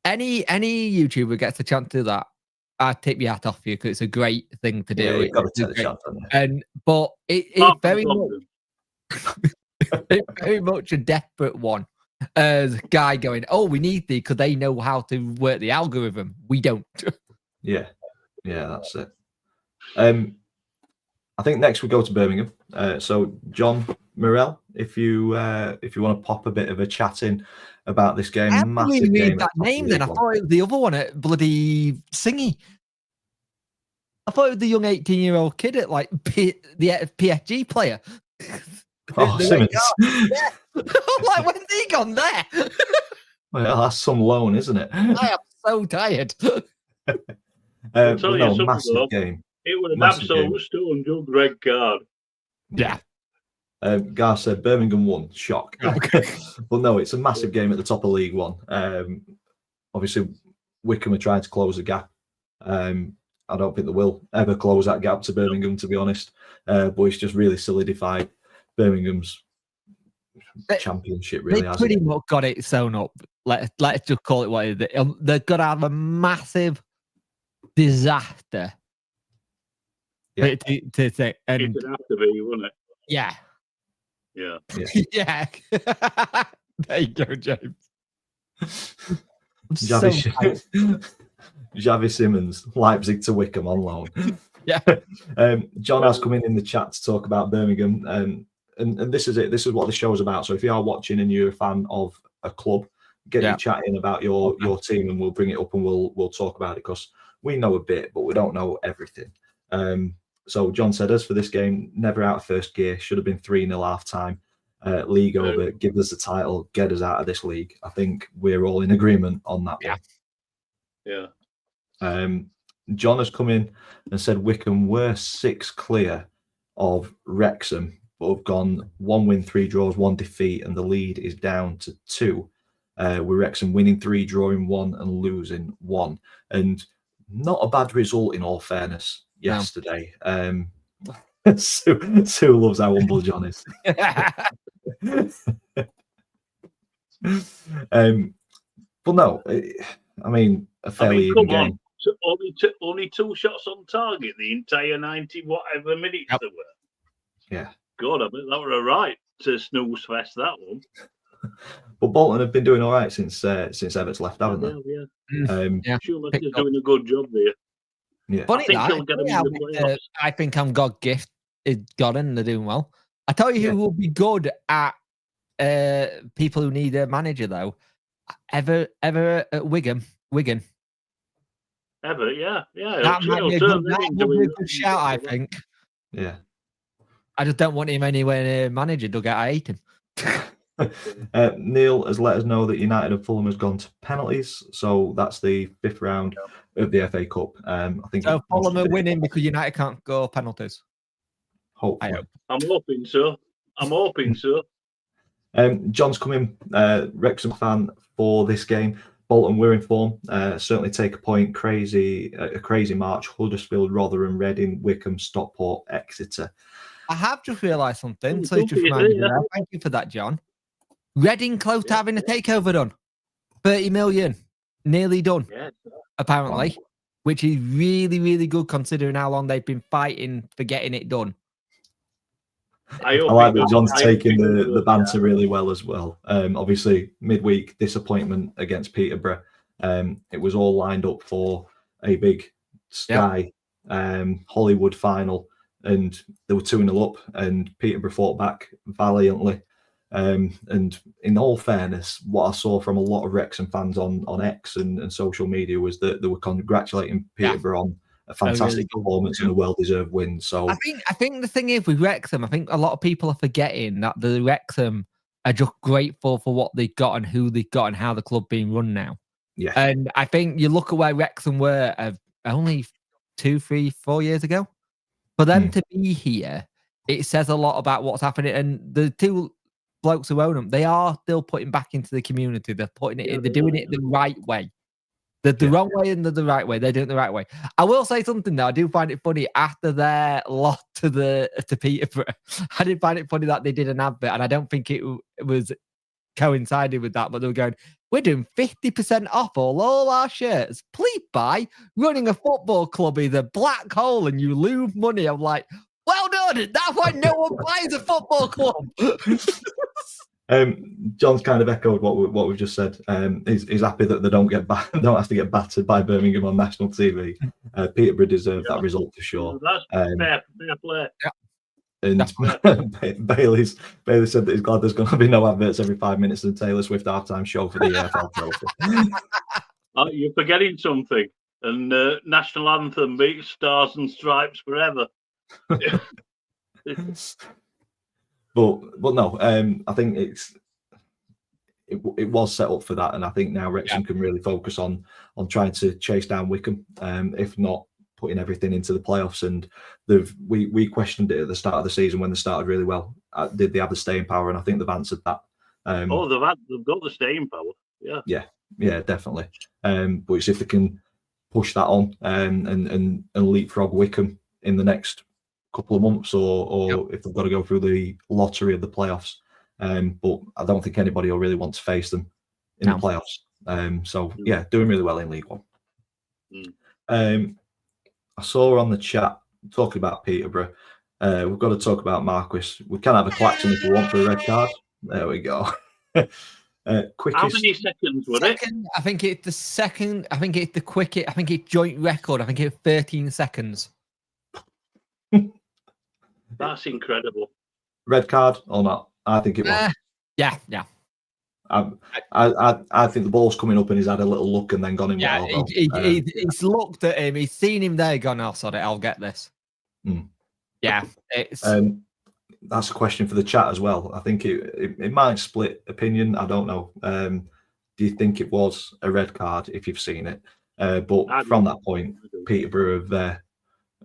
any YouTuber gets a chance to do that, I tip your hat off you, because it's a great thing to do. Yeah, you've got to take the chance on it. But it's very much a desperate one. As a guy going, we need thee because they know how to work the algorithm. We don't. Yeah, that's it. I think next we go to Birmingham. So John Morell, if you want to pop a bit of a chat in about this game, I massive game. That name, then I thought it was the other one at bloody Singy. I thought it was the young 18-year-old kid at like the PSG player. Simmons. Yeah. I'm like, when's he gone there? Well, that's some loan, isn't it? I am so tired. Massive game. It was an absolute stone jump red card. Yeah. Gar said Birmingham won. Shock. But no, it's a massive game at the top of League One. Obviously, Wickham are trying to close the gap. I don't think they will ever close that gap to Birmingham, to be honest. But it's just really solidified Birmingham's championship, really. They pretty much got it sewn up. Let's just call it what it is. They've got to have a massive disaster. Yeah. To say, and it would have to be, wouldn't it? Yeah. Yeah. There you go, James. Xavi Simmons, Leipzig to Wickham on loan. Yeah. John has come in the chat to talk about Birmingham, and this is it. This is what the show's about. So if you are watching and you're a fan of a club, get you chatting about your team, and we'll bring it up and we'll talk about it, because we know a bit, but we don't know everything. So John said, as for this game, never out of first gear. Should have been 3-0 half time. League over. Give us the title. Get us out of this league. I think we're all in agreement on that one. Yeah. John has come in and said Wickham were 6 clear of Wrexham, but have gone 1 win, 3 draws, 1 defeat, and the lead is down to 2. With Wrexham winning 3, drawing 1, and losing 1. And not a bad result, in all fairness, yesterday. Sue loves how humble John is. But no, I mean, a fairly even game. Only 2 shots on target the entire 90 whatever minutes there were. Yeah. God, I bet that were a right to snooze fest, that one. But Bolton have been doing all right since Everett's left, haven't they? Sure, they're doing a good job there. Yeah. Funny I think I'm God gift is Godden. They're doing well. I tell you who will be good at people who need a manager though. Ever at Wigan. Ever, yeah. That might be a good shout, I think. Yeah. I just don't want him anywhere near manager. Dugout. I hate him. Neil has let us know that United and Fulham has gone to penalties, so that's the 5th round of the FA Cup. I think so. Fulham are winning because United can't go penalties. Hopefully. I'm hoping so. John's coming, Wrexham fan for this game. Bolton were in form. Certainly take a point. A crazy March. Huddersfield, Rotherham, Reading, Wickham, Stockport, Exeter. I have just realised something. So Don't just be reminded me there. there. Thank you for that, John. Reading close to having a takeover done. 30 million. Nearly done, Yeah. apparently. Which is really, really good considering how long they've been fighting for getting it done. I like that John's taking the banter really well as well. Obviously, midweek disappointment against Peterborough. It was all lined up for a big Sky Hollywood final, and they were 2-0 up, and Peterborough fought back valiantly. And in all fairness, what I saw from a lot of Wrexham fans on X and social media was that they were congratulating Peterborough on a fantastic performance and a well-deserved win. So I think the thing is with Wrexham, I think a lot of people are forgetting that the Wrexham are just grateful for what they got and who they got and how the club being run now. Yeah. And I think you look at where Wrexham were only 2, 3, 4 years ago. For them to be here, it says a lot about what's happening. And the two blokes who own them, they are still putting back into the community. They're putting it in, they're doing it the right way. The wrong way and the right way. They're doing it the right way. I will say something though. I do find it funny after their loss to Peterborough. I did find it funny that they did an advert, and I don't think it was coincided with that. But they were going, "We're doing 50% off all our shirts. Please buy. Running a football club is a black hole, and you lose money." I'm like, "Well done. That's why no one buys a football club." John's kind of echoed what we've just said. He's happy that they don't have to get battered by Birmingham on national TV. Peterborough deserved that result for sure. That's fair play. Yeah. And Bailey said that he's glad there's going to be no adverts every 5 minutes of the Taylor Swift halftime show for the EFL trophy. You're forgetting something. And national anthem beats Stars and Stripes forever. But no, I think it was set up for that, and I think now Wrexham can really focus on trying to chase down Wycombe, if not putting everything into the playoffs. And we questioned it at the start of the season when they started really well. Did they have the staying power? And I think they've answered that. They've got the staying power. Yeah, definitely. But it's if they can push that on and leapfrog Wycombe in the next couple of months, or if they've got to go through the lottery of the playoffs. But I don't think anybody will really want to face them in the playoffs. So yeah, doing really well in League One. I saw on the chat talking about Peterborough. We've got to talk about Marquis. We can have a klaxon if we want for a red card. There we go. Quickest. How many seconds were it? I think it's the second. I think it's the quickest. I think it's joint record. I think it's 13 seconds. That's incredible. Red card or not? I think it was. Yeah. I think the ball's coming up and he's had a little look and then gone in. Yeah, he's looked at him. He's seen him there. Gone, "Oh, sorry, I'll get this." Yeah, it's. That's a question for the chat as well. I think it might split opinion. I don't know. Do you think it was a red card if you've seen it? But from that point, Peterborough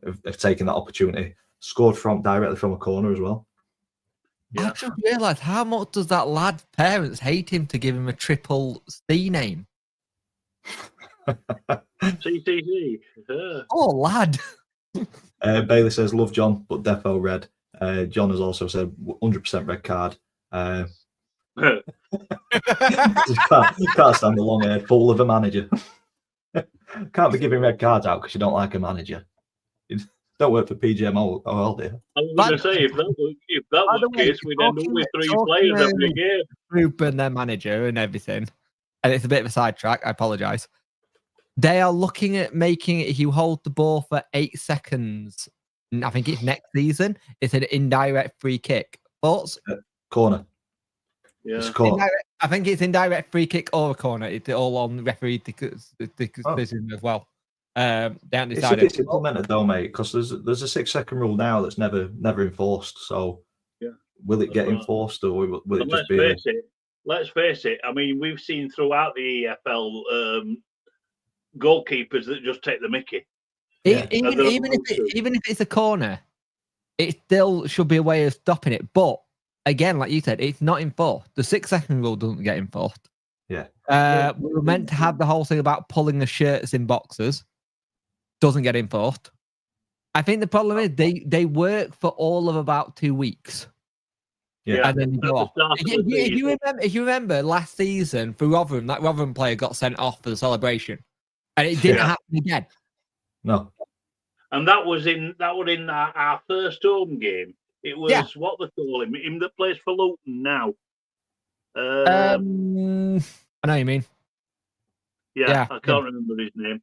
have taken that opportunity, scored directly from a corner as well. I just realised how much does that lad's parents hate him to give him a triple C name? CCC. Oh, lad. Bailey says, "Love John, but defo red." John has also said 100% red card. Can't stand the long hair, fool of a manager. Can't be giving red cards out because you don't like a manager. Don't work for PGMO, do you? I was going to say, if that was the case, we'd end up with 3 players every game. Group and their manager and everything. And it's a bit of a sidetrack. I apologise. They are looking at making it, if you hold the ball for 8 seconds, I think it's next season, it's an indirect free kick. Thoughts? Corner. Yeah. It's corner. I think it's indirect free kick or a corner. It's all on referee decision as well. They haven't decided. It's implemented though, mate, because there's a 6-second rule now that's never enforced. So will it get enforced, or will it just be? Let's face it. I mean, we've seen throughout the EFL goalkeepers that just take the mickey. Even if it's a corner, it still should be a way of stopping it. But again, like you said, it's not enforced. The 6-second rule doesn't get enforced. Yeah. We were meant to have the whole thing about pulling the shirts in boxes. Doesn't get enforced. I think the problem is they work for all of about 2 weeks. Yeah, And then you go at the off. start of the season. If you remember last season for Rotherham, that Rotherham player got sent off for the celebration, and it didn't happen again. No. And that was in our first home game. It was what they call him that plays for Luton now. I know what you mean. Yeah, I can't remember his name.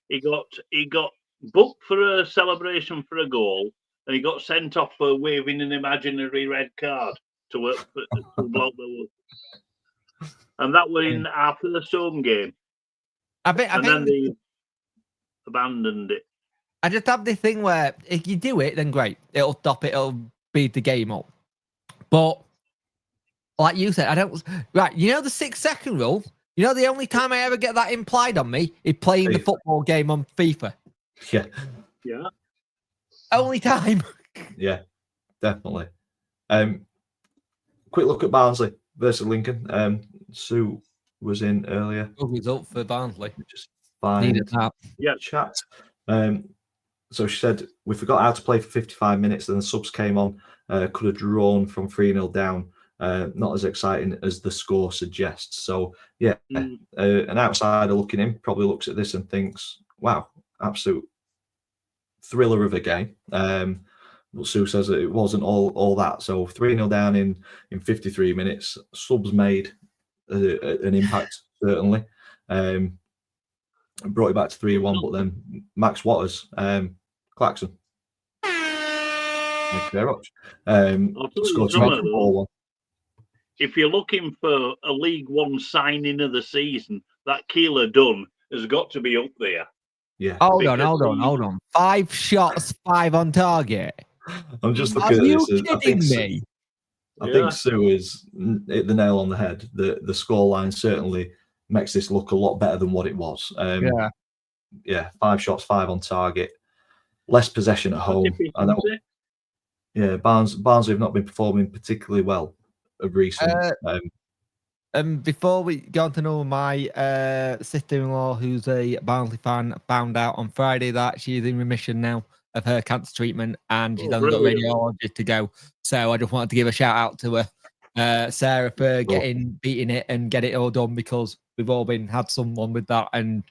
He got booked for a celebration for a goal, and he got sent off for waving an imaginary red card to block the. And that was in our first home game. I think then they abandoned it. I just have this thing where if you do it, then great. It'll stop it. It'll speed the game up. But like you said, I don't. Right, you know the 6-second rule. You know the only time I ever get that implied on me is playing the football game on FIFA. Yeah. Yeah. Only time. Yeah, definitely. Quick look at Barnsley versus Lincoln. Sue was in earlier. Good result for Barnsley. Just find chat. So she said, we forgot how to play for 55 minutes, then the subs came on, could have drawn from 3-0 down. Not as exciting as the score suggests. So, yeah, an outsider looking in probably looks at this and thinks, wow, absolute thriller of a game. But Sue says that it wasn't all that. So 3-0 down in 53 minutes. Subs made an impact, certainly. Brought it back to 3-1, but then Max Waters, Claxon. Thank you very much. Scored 4-1. If you're looking for a League One signing of the season, that Keeler Dunn has got to be up there. Yeah. Hold on. 5 shots, 5 on target. I'm just looking at this. Are you kidding me? I think Sue is hit the nail on the head. The scoreline certainly makes this look a lot better than what it was. Yeah, 5 shots, 5 on target. Less possession at home. I know. Yeah, Barnsley have not been performing particularly well of recent. Before we go on to know, my sister-in-law, who's a Barnsley fan, found out on Friday that she's in remission now of her cancer treatment, and she's only got radiology to go. So I just wanted to give a shout out to her, Sarah, for beating it and get it all done, because we've all had someone with that, and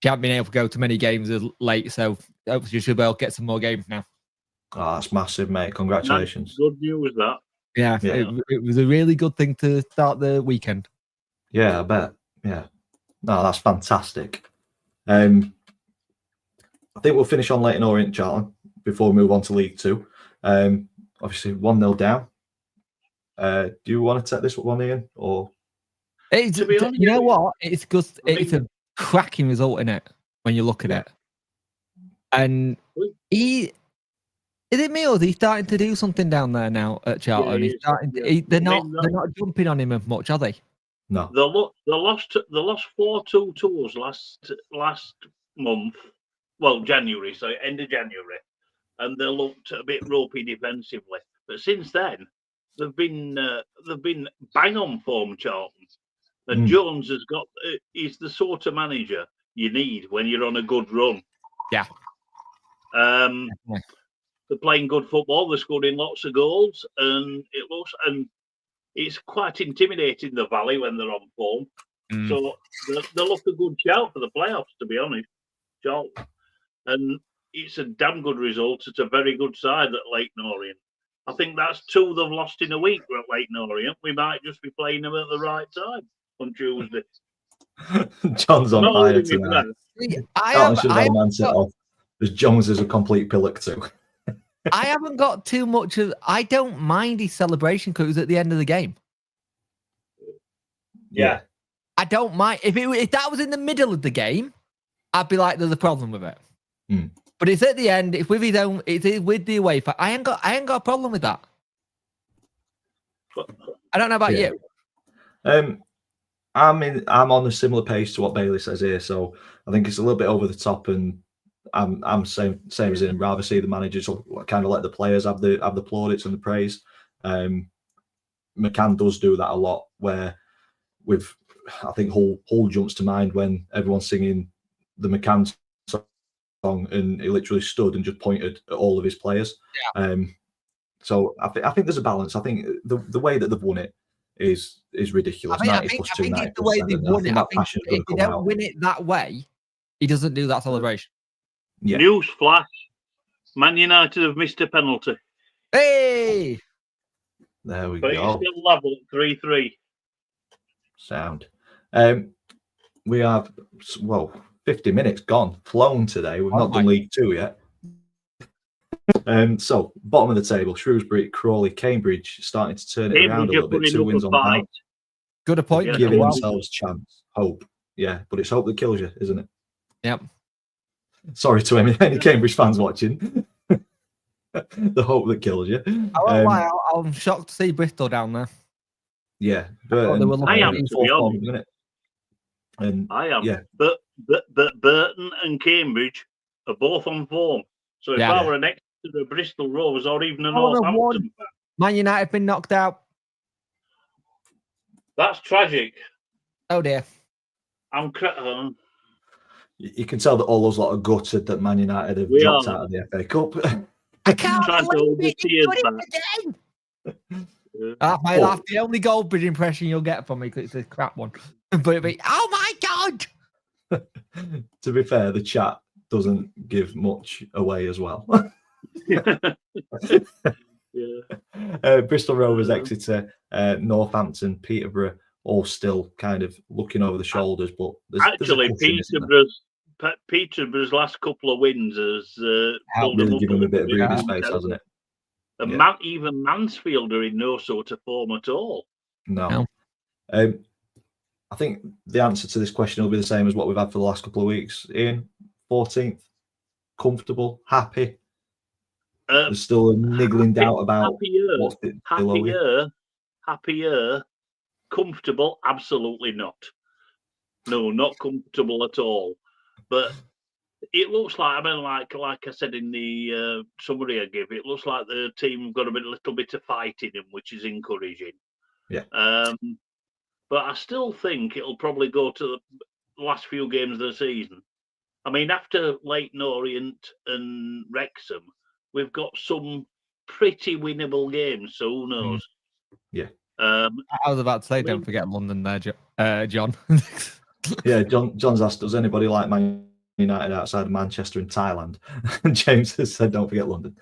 she hasn't been able to go to many games as late. So hopefully she'll be able to get some more games now. Oh, that's massive, mate. Congratulations. That's good news, that. Yeah. It was a really good thing to start the weekend. Yeah, I bet. Yeah. No, that's fantastic. I think we'll finish on Leyton Orient, Charlton, before we move on to League Two. Obviously, 1-0 down. Do you want to take this one, Ian? Or you know what? It's just it's a cracking result, in it, when you look at it. And is it me, or is he starting to do something down there now at Charlton? He's starting. They're not jumping on him as much, are they? No. They lost 4-2 to us last month. Well, January, so end of January, and they looked a bit ropey defensively. But since then, they've been bang on form, Charlton. And Jones he's the sort of manager you need when you're on a good run. Yeah. They're playing good football. They're scoring lots of goals, and it's quite intimidating, the Valley, when they're on form. So they look a good shout for the playoffs, to be honest, Charlton. And it's a damn good result. It's a very good side at Leyton Orient. I think that's 2 they've lost in a week at Leyton Orient. We might just be playing them at the right time on Tuesday. John's on fire tonight. Charlton should have had a man set off, because Jones is a complete pillar too. I haven't got too much of. I don't mind his celebration because it was at the end of the game. Yeah, I don't mind if that was in the middle of the game. I'd be like, there's a problem with it. But it's at the end. It's with his own. It's with the away fan. I ain't got a problem with that. I don't know about you. I'm on a similar pace to what Bailey says here, so I think it's a little bit over the top, and I'm same as him. Rather see the managers kind of let the players have the plaudits and the praise. McCann does do that a lot, where I think Hull jumps to mind when everyone's singing the McCann song, and he literally stood and just pointed at all of his players. Yeah. So I think there's a balance. I think the way that they've won it is ridiculous. I 90 think, plus I 2, think 90 it's the plus way 7. they've I won think it. I that think passion is going if to they come don't out. win it that way, he doesn't do that celebration. Yeah. News flash: Man United have missed a penalty, Hey! There we but it's go. still level at 3-3. Sound. We have 50 minutes gone, flown today. We've not done League 2 yet. So bottom of the table: Shrewsbury, Crawley, Cambridge starting to turn it around a little bit. 2 wins on the bounce. Good appointment. Giving themselves chance, hope. Yeah, but it's hope that kills you, isn't it? Yep. Sorry to any Cambridge fans watching. The hope that kills you. I won't lie, I'm shocked to see Bristol down there. Yeah, I am, to be honest. And I am. Yeah. But Burton and Cambridge are both on form. So if I were next to the Bristol Rovers or even a Northampton fan, Man United have been knocked out. that's tragic. Oh dear. You can tell that all those lot are gutted that Man United have dropped out of the FA Cup. I can't trying to hold the tears back. That's the only Goldbridge impression you'll get from me because it's a crap one. But it'll be, oh my God! To be fair, the chat doesn't give much away as well. Bristol Rovers, Exeter, Northampton, Peterborough, all still kind of looking over the shoulders. But actually, Peterborough's last couple of wins has really given them a bit of breathing space, hasn't it? And even Mansfield are in no sort of form at all. No. I think the answer to this question will be the same as what we've had for the last couple of weeks. Ian, 14th, comfortable, happy. There's still a niggling doubt about what's happier, comfortable, absolutely not. No, not comfortable at all. But it looks like, like I said in the summary I gave, it looks like the team have got a little bit of fight in them, which is encouraging. Yeah. But I still think it'll probably go to the last few games of the season. I mean, after Leyton Orient and Wrexham, we've got some pretty winnable games, so who knows? Yeah. I was about to say, don't forget London there, John. Yeah, John's asked, does anybody like Man United outside of Manchester and Thailand? And James has said, don't forget London.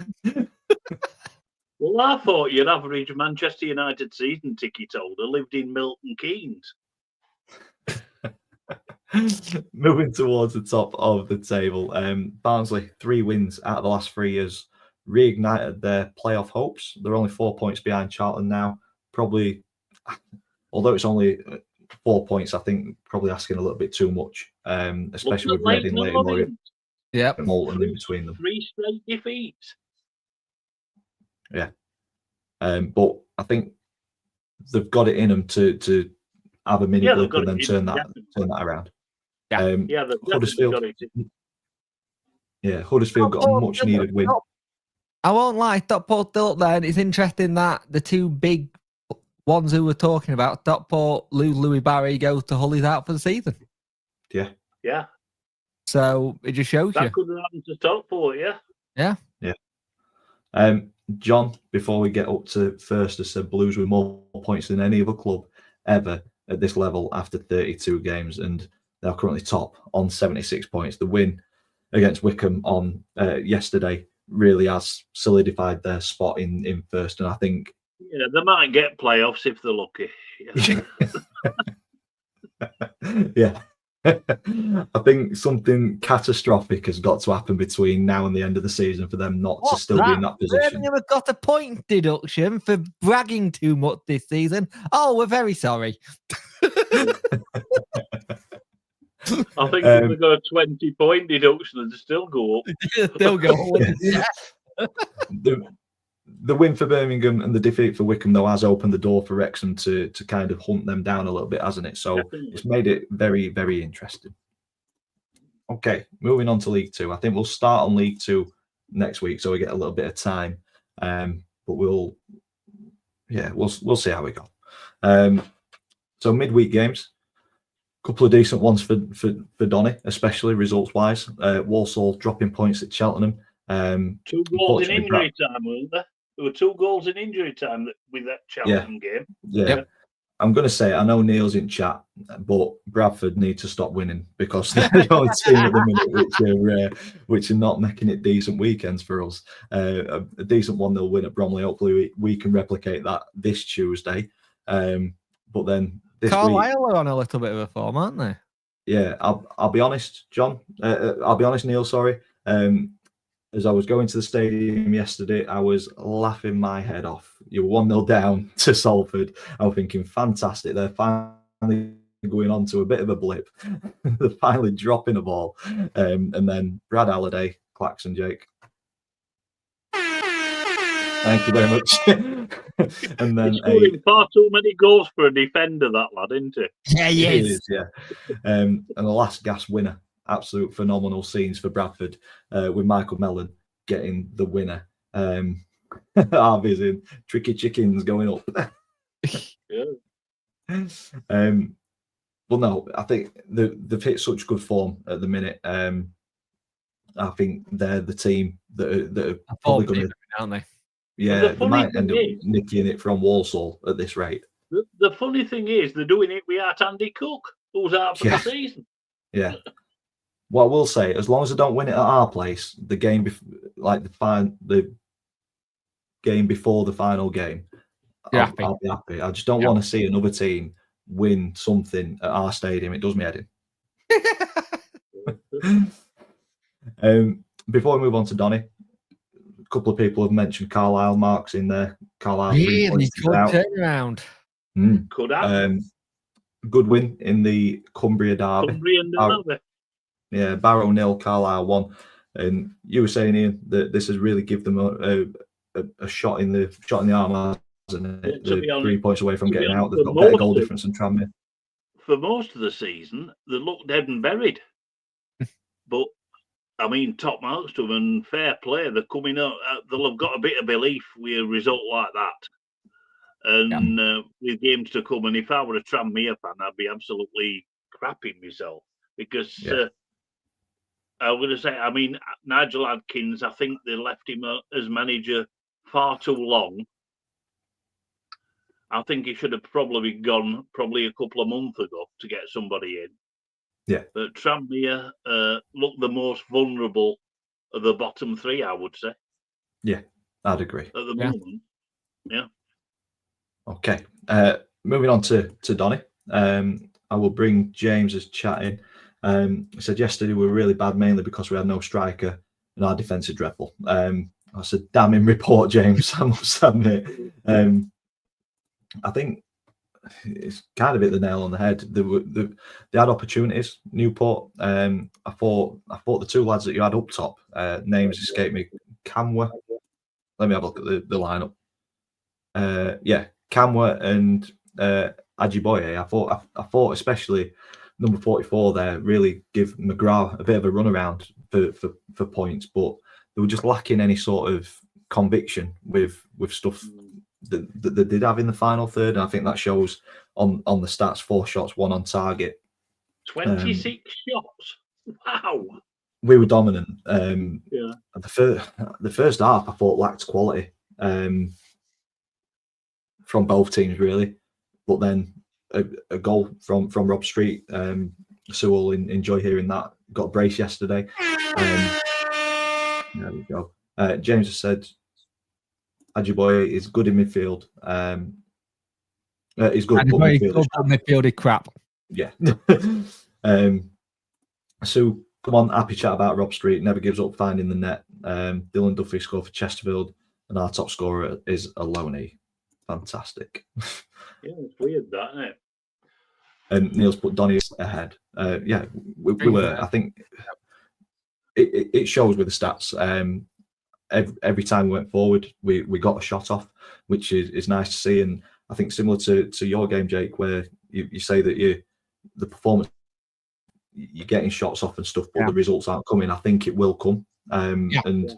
Well, I thought your average Manchester United season ticket holder lived in Milton Keynes. Moving towards the top of the table, Barnsley, 3 wins out of the last 3 years, reignited their playoff hopes. They're only 4 points behind Charlton now. Probably, although it's only 4 points, I think probably asking a little bit too much, especially with Reading, Leyton Orient, Bolton in between them. 3 straight defeats. Yeah, but I think they've got it in them to have a mini blip and then turn that around. Huddersfield. Huddersfield got a much needed win. I won't lie, Stockport's still up there, and it's interesting that the 2 big ones who we're talking about, Stockport, Louis Barry, go to Hull, out for the season. Yeah. Yeah. So it just shows that could have happened to Stockport, yeah. Yeah. Yeah. John, before we get up to first, has said Blues with more points than any other club ever at this level after 32 games, and they're currently top on 76 points. The win against Wickham on yesterday really has solidified their spot in first, and I think they might get playoffs if they're lucky. Yeah. I think something catastrophic has got to happen between now and the end of the season for them not to still be in that position. Birmingham have got a point deduction for bragging too much this season. Oh, we're very sorry. I think if they got a 20-point deduction, they'd still go up. Still go up. Yeah. The win for Birmingham and the defeat for Wickham, though, has opened the door for Wrexham to kind of hunt them down a little bit, hasn't it? So it's made it very, very interesting. Okay, moving on to League 2. I think we'll start on League 2 next week, so we get a little bit of time. But we'll see how we go. So midweek games. Couple of decent ones for Donny, especially results wise. Walsall dropping points at Cheltenham. 2 goals in injury time, weren't there? There were 2 goals in injury time with that Cheltenham game. Yeah. Yep. I'm going to say, I know Neil's in chat, but Bradford need to stop winning because they're the only team at the minute which are not making it decent weekends for us. A decent 1-0 win at Bromley. Hopefully we can replicate that this Tuesday. But then this Carlisle week, are on a little bit of a form, aren't they? Yeah, I'll be honest, John. I'll be honest, Neil. Sorry. As I was going to the stadium yesterday, I was laughing my head off. You were 1-0 down to Salford. I was thinking, fantastic. They're finally going on to a bit of a blip. They're finally dropping a ball. And then Brad Halliday, Claxon, Jake. Thank you very much. And then he's scoring far too many goals for a defender, that lad, isn't he? Yeah, he is. Yeah. And the last gas winner. Absolute phenomenal scenes for Bradford with Michael Mellon getting the winner. Harvey's in, tricky chickens going up. Yeah. Well, no, I think they've hit such good form at the minute. I think they're the team that are probably going to, aren't they? Yeah, they might end up nicking it from Walsall at this rate. The funny thing is, they're doing it without Andy Cook, who's out for the season. Yeah. What I will say, as long as I don't win it at our place, the game the game before the final game, I'll be happy. I just don't want to see another team win something at our stadium. It does me head in. Before we move on to Donny, a couple of people have mentioned Carlisle marks in there. Carlisle really good turnaround. Could have. Good win in the Cumbria derby. Yeah, Barrow 0, Carlisle 1. And you were saying, Ian, that this has really given them a shot in the arm, hasn't it? They're 3 points away from getting out. They've got better goal difference than Tranmere. For most of the season, they looked dead and buried. But I mean, top marks to them and fair play. They're coming up. They'll have got a bit of belief with a result like that. And with games to come, and if I were a Tranmere fan, I'd be absolutely crapping myself because I'm going to say, I mean, Nigel Adkins, I think they left him as manager far too long. I think he should have probably gone a couple of months ago to get somebody in. Yeah. But Tranmere look the most vulnerable of the bottom 3, I would say. Yeah, I'd agree. At the moment. Yeah. Okay. Moving on to Donny. I will bring James's chat in. He said yesterday we were really bad, mainly because we had no striker and our defence is dreadful. That's a damning report, James. I must admit. I think it's kind of hit the nail on the head. They had opportunities. Newport. I thought the 2 lads that you had up top. Names escape me. Camwa. Let me have a look at the lineup. Camwa and Ajiboye. I thought especially number 44 there really give McGrath a bit of a runaround for points, but they were just lacking any sort of conviction with stuff that they did have in the final third. And I think that shows on the stats: 4 shots, 1 on target, 26 shots. Wow. We were dominant. The first half I thought lacked quality from both teams really, but then a goal from Rob Street. So we'll enjoy hearing that. Got a brace yesterday. There we go. James has said Ajiboye is good in midfield. He's good. Midfield crap. Yeah. So come on, happy chat about Rob Street. Never gives up finding the net. Dylan Duffy scored for Chesterfield, and our top scorer is Aloni. Fantastic. Yeah, it's weird that, isn't it? And Neil's put Donny ahead. We were. I think it shows with the stats. Every time we went forward, we got a shot off, which is nice to see. And I think similar to your game, Jake, where you say that the performance, you're getting shots off and stuff, but the results aren't coming. I think it will come. And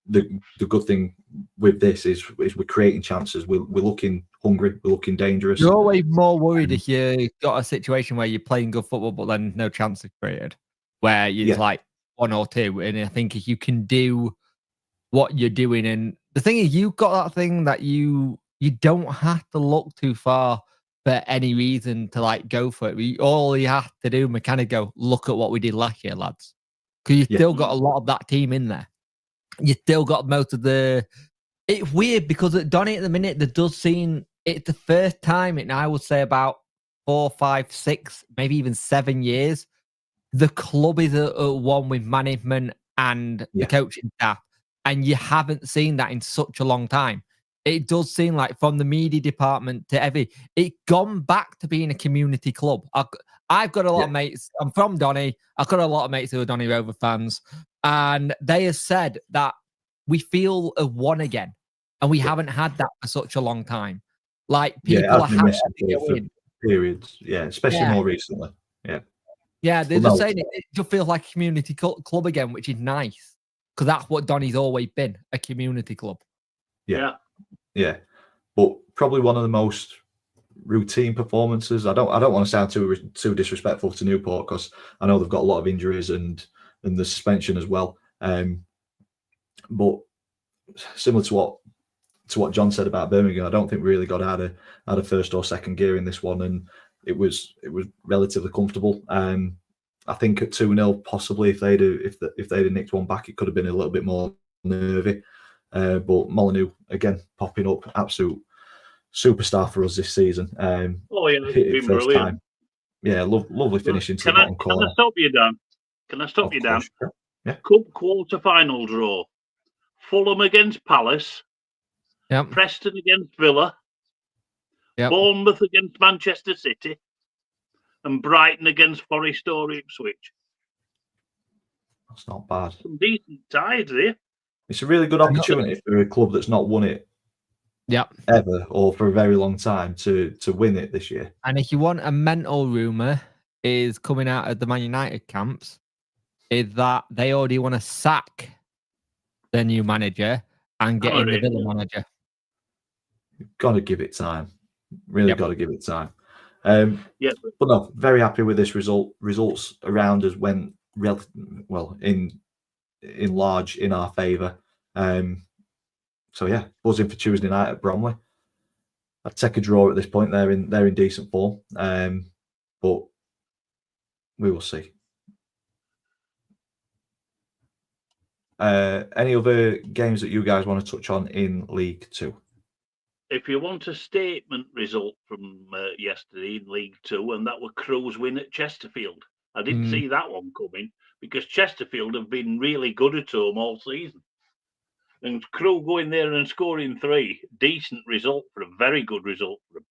the good thing with this is we're creating chances. We're looking hungry, we're looking dangerous. You're always more worried if you got a situation where you're playing good football, but then no chance is created, where it's like 1 or 2. And I think if you can do what you're doing, and the thing is, you've got that thing that you don't have to look too far for any reason to like go for it. All you have to do, kind of go, look at what we did last year, lads, because you still got a lot of that team in there. You still got most of the. It's weird because at Donny at the minute, there does seem it's the first time in, I would say, about 4, 5, 6, maybe even 7 years, the club is at one with management and the coaching staff, and you haven't seen that in such a long time. It does seem like from the media department to it's gone back to being a community club. I've got a lot of mates. I'm from Donny. I've got a lot of mates who are Donny Rover fans, and they have said that we feel a one again, and we haven't had that for such a long time. Like people are happy to go in. Periods, especially more recently. Yeah, they're just saying it just feels like a community club again, which is nice because that's what Donny's always been, a community club. Yeah, but probably one of the most routine performances. I don't want to sound too disrespectful to Newport because I know they've got a lot of injuries and the suspension as well. But similar to what John said about Birmingham, I don't think we really got out of first or second gear in this one, and it was relatively comfortable. I think at 2-0, possibly if they'd have nicked one back, it could have been a little bit more nervy. But Molyneux again popping up, absolute superstar for us this season. It's been brilliant. Time. Yeah, lovely finish into the bottom corner. Can I stop you, Dan? Can I stop you, Dan? Yeah. Cup quarter-final draw. Fulham against Palace. Yep. Preston against Villa. Yep. Bournemouth against Manchester City. And Brighton against Forest or Ipswich. That's not bad. Some decent ties there. It's a really good opportunity for a club that's not won it ever or for a very long time to win it this year. And if you want a mental rumour is coming out of the Man United camps, is that they already want to sack their new manager and get in the Villa manager. You've got to give it time. Really got to give it time. But no, very happy with this result. Results around us went in large in our favour. So yeah, buzzing for Tuesday night at Bromley. I'd take a draw at this point. They're in decent form, but we will see. Any other games that you guys want to touch on in League Two? If you want a statement result from yesterday in League Two, and that were Crewe's win at Chesterfield. I didn't see that one coming because Chesterfield have been really good at home all season. And Crewe going there and scoring 3, decent result for them, very good result for them.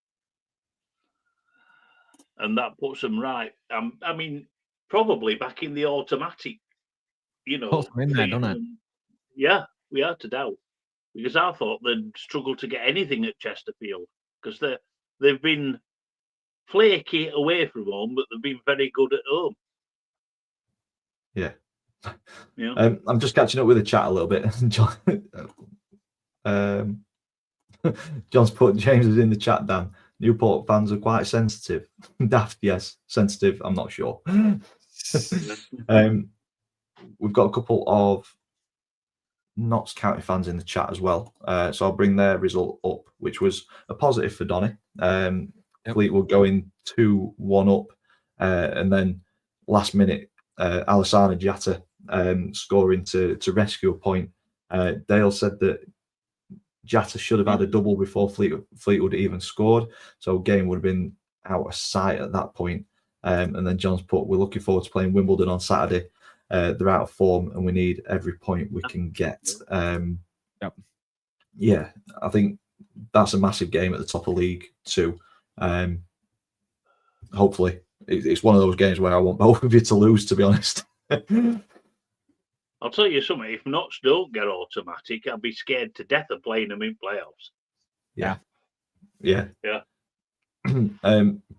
And that puts them right. I mean, probably back in the automatic, Puts them in there, doesn't it? Yeah, we are to doubt. Because I thought they'd struggle to get anything at Chesterfield because they've been flaky away from home, but they've been very good at home. Yeah. I'm just catching up with the chat a little bit. John, John's put James is in the chat, Dan. Newport fans are quite sensitive. Daft, yes. Sensitive, I'm not sure. We've got a couple of Notts County fans in the chat as well. So I'll bring their result up, which was a positive for Donny. Fleetwood going 2-1 up. And then last minute, Alassane Jatta scoring to rescue a point. Dale said that Jatta should have had a double before Fleetwood even scored. So game would have been out of sight at that point. And then John's put, we're looking forward to playing Wimbledon on Saturday. They're out of form and we need every point we can get. Yeah, I think that's a massive game at the top of League Two. Hopefully, it's one of those games where I want both of you to lose, to be honest. I'll tell you something, if Notts don't get automatic, I'd be scared to death of playing them in playoffs. Yeah.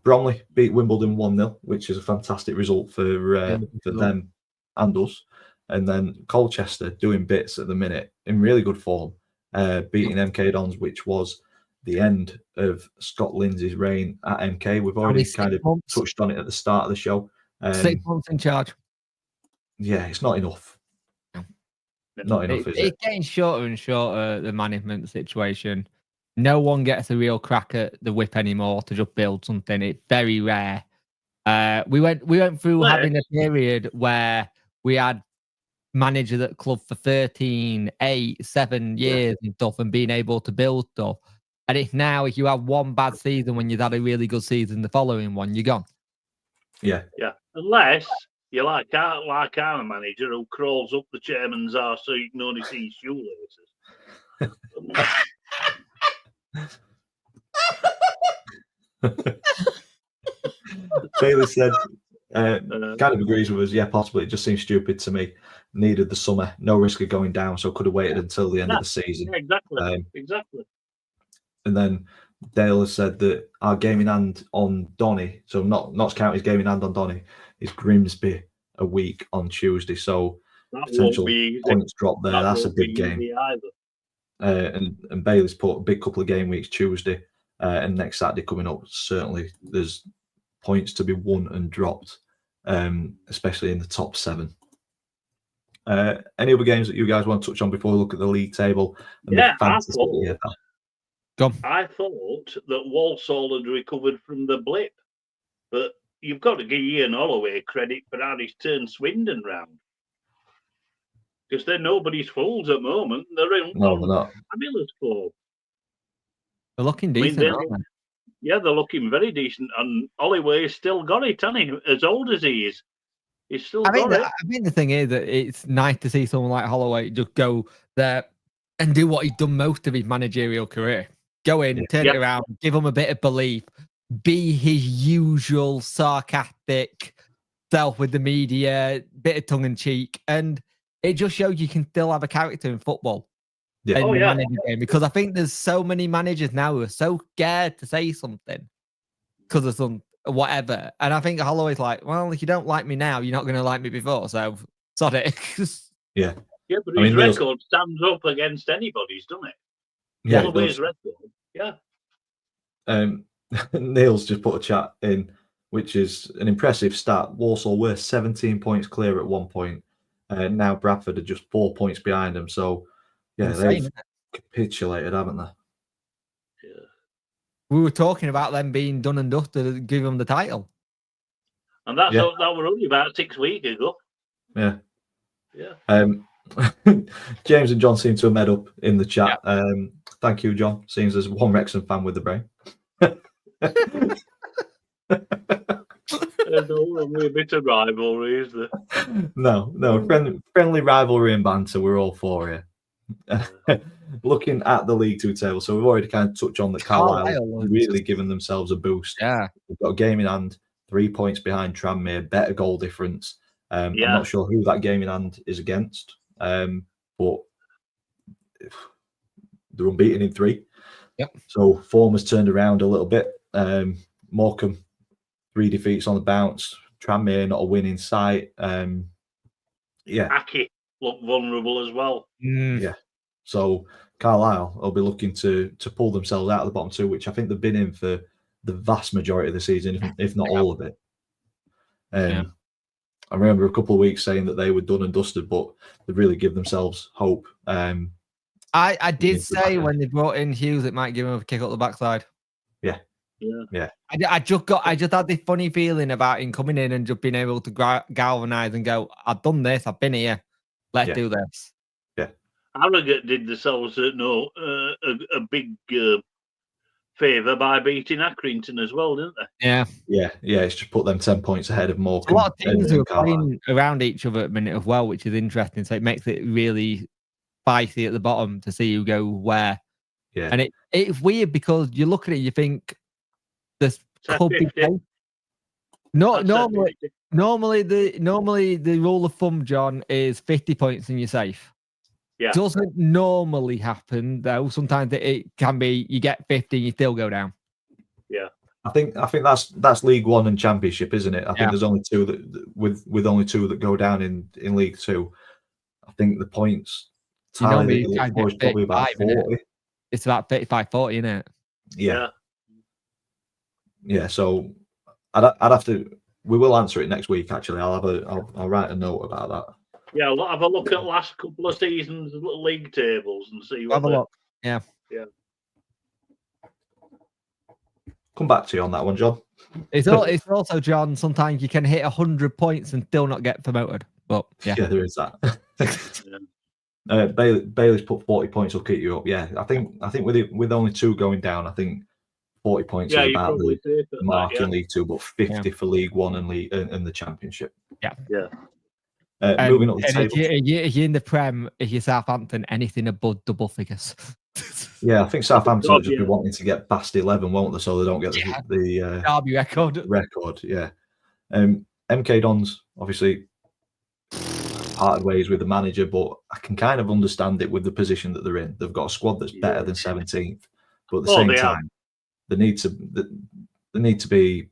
Bromley beat Wimbledon 1-0, which is a fantastic result for them and us. And then Colchester doing bits at the minute in really good form, beating MK Dons, which was the end of Scott Lindsay's reign at MK. We've already kind of touched on it at the start of the show. 6 months in charge. Yeah, it's not enough. Not enough, is it? It's getting shorter and shorter, the management situation. No one gets a real crack at the whip anymore to just build something. It's very rare. We went through having a period where we had managers at club for 13, 8, 7 years and stuff, and being able to build stuff. And it's now, if you have one bad season when you've had a really good season, the following one, you're gone. Yeah. Unless you like our manager who crawls up the chairman's arse so you can only see his shoelaces. Bailey said, kind of agrees with us. Yeah, possibly. It just seems stupid to me. Needed the summer, no risk of going down, so could have waited until the end of the season. Yeah, exactly. Exactly. And then Dale has said that our game in hand on Donny, so Notts County's game in hand on Donny, is Grimsby a week on Tuesday. So that potential points drop there. That's a big game. And Bailey's put a big couple of game weeks Tuesday and next Saturday coming up. Certainly, there's points to be won and dropped, especially in the top 7. Any other games that you guys want to touch on before we look at the league table? And I thought that Walsall had recovered from the blip, but you've got to give Ian Holloway credit for how he's turned Swindon round. Because they're nobody's fools at the moment. They're in fabulous form. They're looking decent, aren't they? Yeah, they're looking very decent. And Holloway's still got it, hasn't he? As old as he is. He's still got it. I mean, the thing is that it's nice to see someone like Holloway just go there and do what he's done most of his managerial career. Go in, turn it around, give him a bit of belief, be his usual sarcastic self with the media, bit of tongue in cheek, and it just shows you can still have a character in football. Yeah. In the manager game, because I think there's so many managers now who are so scared to say something because of some whatever. And I think Holloway's like, well, if you don't like me now, you're not going to like me before. So sod it. Yeah. Yeah, but his record stands up against anybody's, doesn't it? Yeah. Holloway's record. Yeah. Neil's just put a chat in, which is an impressive stat. Walsall were 17 points clear at one point. Now Bradford are just 4 points behind them. So, yeah, they've capitulated, haven't they? Yeah. We were talking about them being done and dusted to give them the title. And that were only about 6 weeks ago. Yeah. Yeah. James and John seem to have met up in the chat. Yeah. Thank you, John. Seems there's one Wrexham fan with the brain. There's only a bit of rivalry, is there? No. Friendly rivalry and banter. We're all for you. Looking at the League Two table, so we've already kind of touched on that Carlisle really giving themselves a boost. Yeah, we've got a game in hand, 3 points behind Tranmere, better goal difference. I'm not sure who that game in hand is against, but they're unbeaten in 3. Yep. So form has turned around a little bit. Morecambe, 3 defeats on the bounce. Tranmere not a win in sight. Aki look vulnerable as well. Yeah. So Carlisle will be looking to pull themselves out of the bottom 2, which I think they've been in for the vast majority of the season, if not all of it. I remember a couple of weeks saying that they were done and dusted, but they really give themselves hope. I did say when they brought in Hughes, it might give them a kick up the backside. Yeah. I just had this funny feeling about him coming in and just being able to galvanise and go, I've done this, I've been here, let's do this. Yeah. Harrogate did themselves a big favour by beating Accrington as well, didn't they? Yeah. It's just put them 10 points ahead of Morecambe. A lot of teams who are playing around each other at the minute as well, which is interesting. So it makes it really spicy at the bottom to see who go where. Yeah. And it's weird because you look at it, you think this could be. Normally the rule of thumb, John, is 50 points and you're safe. Yeah. Doesn't normally happen though. Sometimes it can be you get 50 and you still go down. Yeah. I think that's League One and Championship, isn't it? I think there's only 2 that with only 2 that go down in League Two. I think the points tally that you look for is probably about 40. It's about 35-40, isn't it? Yeah. So I'd have to. We will answer it next week. Actually, I'll write a note about that. Yeah, I'll have a look at last couple of seasons' league tables and see what. Have a look. Yeah. Come back to you on that one, John. It's also, John, sometimes you can hit 100 points and still not get promoted. But yeah, there is that. Bailey's put 40 points will keep you up. Yeah, I think with only 2 going down, I think 40 points is about the mark in League 2, but 50 for League 1 and the Championship. Yeah. Moving up the table. If you're in the Prem, if you're Southampton, anything above double figures. Yeah, I think Southampton will just be wanting to get past 11, won't they? So they don't get the Derby record. Yeah. MK Dons obviously parted ways with the manager, but I can kind of understand it with the position that they're in. They've got a squad that's better than 17th, but at the same time, they need to be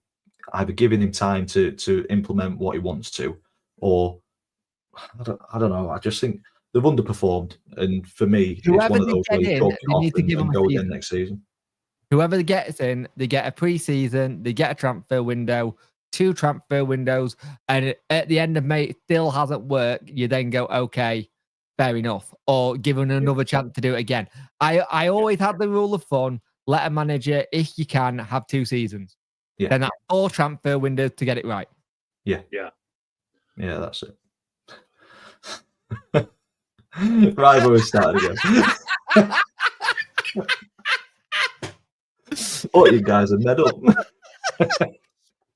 either giving him time to implement what he wants to, or I don't know. I just think they've underperformed, and for me, whoever it's one of those where you talk it off and go again next season. Whoever gets in, they get a pre-season, they get a transfer window, 2 transfer windows, and at the end of May, it still hasn't worked. You then go, okay, fair enough, or give them another chance to do it again. I always had the rule of thumb: let a manager, if you can, have 2 seasons. Yeah. Then that's 4 transfer windows to get it right. Yeah, that's it. Rivalry started again. What you guys are made up.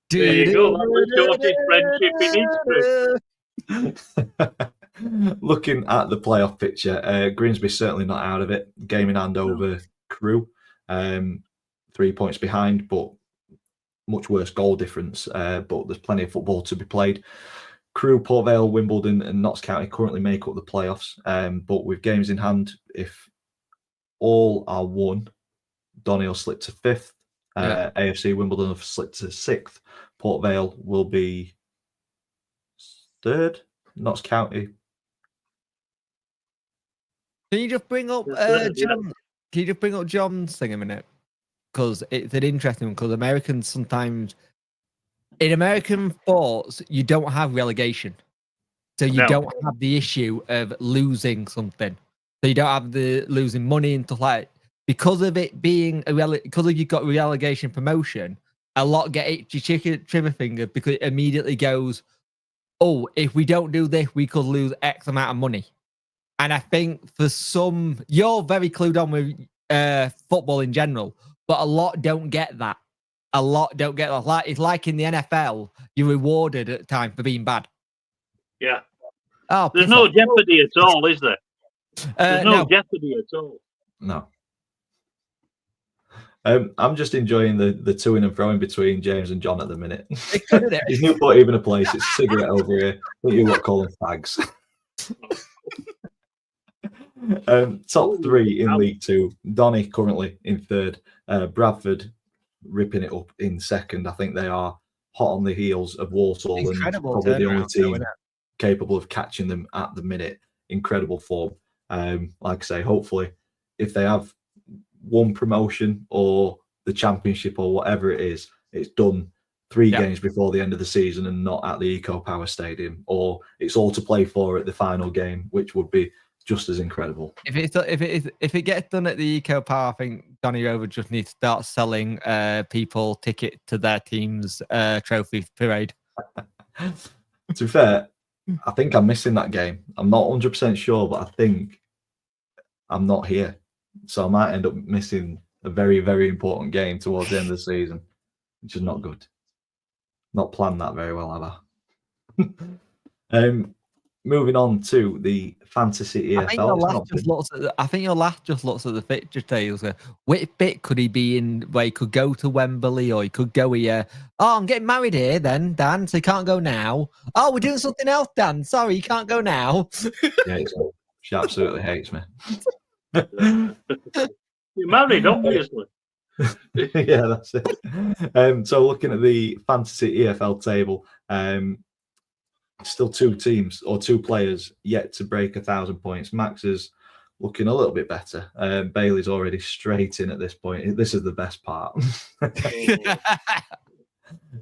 There you go. That was friendship. Looking at the playoff picture, Grimsby's certainly not out of it. Game in hand over Crewe. 3 points behind, but much worse goal difference. But there's plenty of football to be played. Crewe, Port Vale, Wimbledon and Notts County currently make up the playoffs. But with games in hand, if all are won, Donny will slip to 5th. AFC Wimbledon have slipped to 6th. Port Vale will be 3rd. Notts County. Can you just bring up John? Can you just bring up John's thing a minute? Because it's an interesting one. Because Americans sometimes, in American sports, you don't have relegation, so you don't have the issue of losing something. So you don't have the losing money and stuff like that. Because of it being because you've got relegation promotion, a lot get itchy chicken trimmer finger because it immediately goes, oh, if we don't do this, we could lose X amount of money. And I think for some, you're very clued on with football in general, but a lot don't get that. A lot don't get that. It's like in the NFL, you're rewarded at the time for being bad. Yeah. Oh, there's no jeopardy at all, is there? There's no jeopardy at all. No. I'm just enjoying the to-ing and fro-ing between James and John at the minute. He's not put even a place. It's a cigarette over here. I think you lot call them fags. Top 3 in League 2. Donny currently in 3rd. Bradford ripping it up in 2nd. I think they are hot on the heels of Walsall and probably the only team capable of catching them at the minute. Incredible form. Like I say, hopefully, if they have one promotion or the Championship or whatever it is, it's done 3 games before the end of the season and not at the Eco Power Stadium, or it's all to play for at the final game, which would be just as incredible. If it gets done at the Eco Power, I think Donny Rover just needs to start selling people ticket to their team's trophy parade. To be fair, I think I'm missing that game. I'm not 100% sure, but I think I'm not here. So I might end up missing a very, very important game towards the end of the season, which is not good. Not planned that very well, have I? Moving on to the Fantasy EFL. I think your last just looks at the fixture tables. Which bit could he be in where he could go to Wembley or he could go here? Oh, I'm getting married here then, Dan, so he can't go now. Oh, we're doing something else, Dan. Sorry, you can't go now. Yeah, she absolutely hates me. You're married, obviously. Yeah, that's it. So looking at the Fantasy EFL table, still 2 teams or 2 players yet to break 1,000 points. Max has looking a little bit better. Bailey's already straight in at this point. This is the best part.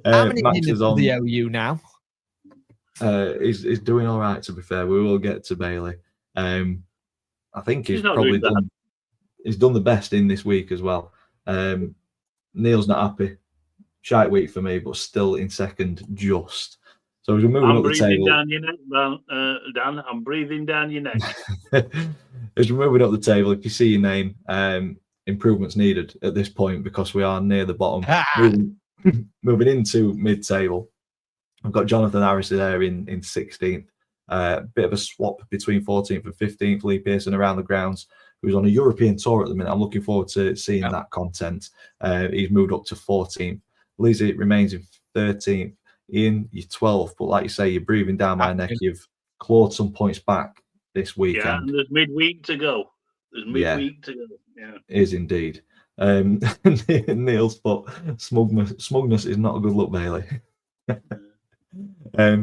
How many Max in is on the OU now? He's doing all right, to be fair. We will get to Bailey. I think he's not probably doing bad. He's done the best in this week as well. Neil's not happy. Shite week for me, but still in second just. So as we're moving up the table, down your neck, Dan. I'm breathing down your neck. as we're moving up the table, if you see your name, improvements needed at this point because we are near the bottom. Moving into mid-table, I've got Jonathan Harris there in 16th. Bit of a swap between 14th and 15th. Lee Pearson around the grounds, who's on a European tour at the minute. I'm looking forward to seeing that content. He's moved up to 14th. Lizzie remains in 13th. Ian, you're 12th, but like you say, you're breathing down my neck. You've clawed some points back this weekend. Yeah, and there's midweek to go. Yeah, is indeed. Neil's put smugness is not a good look, Bailey. I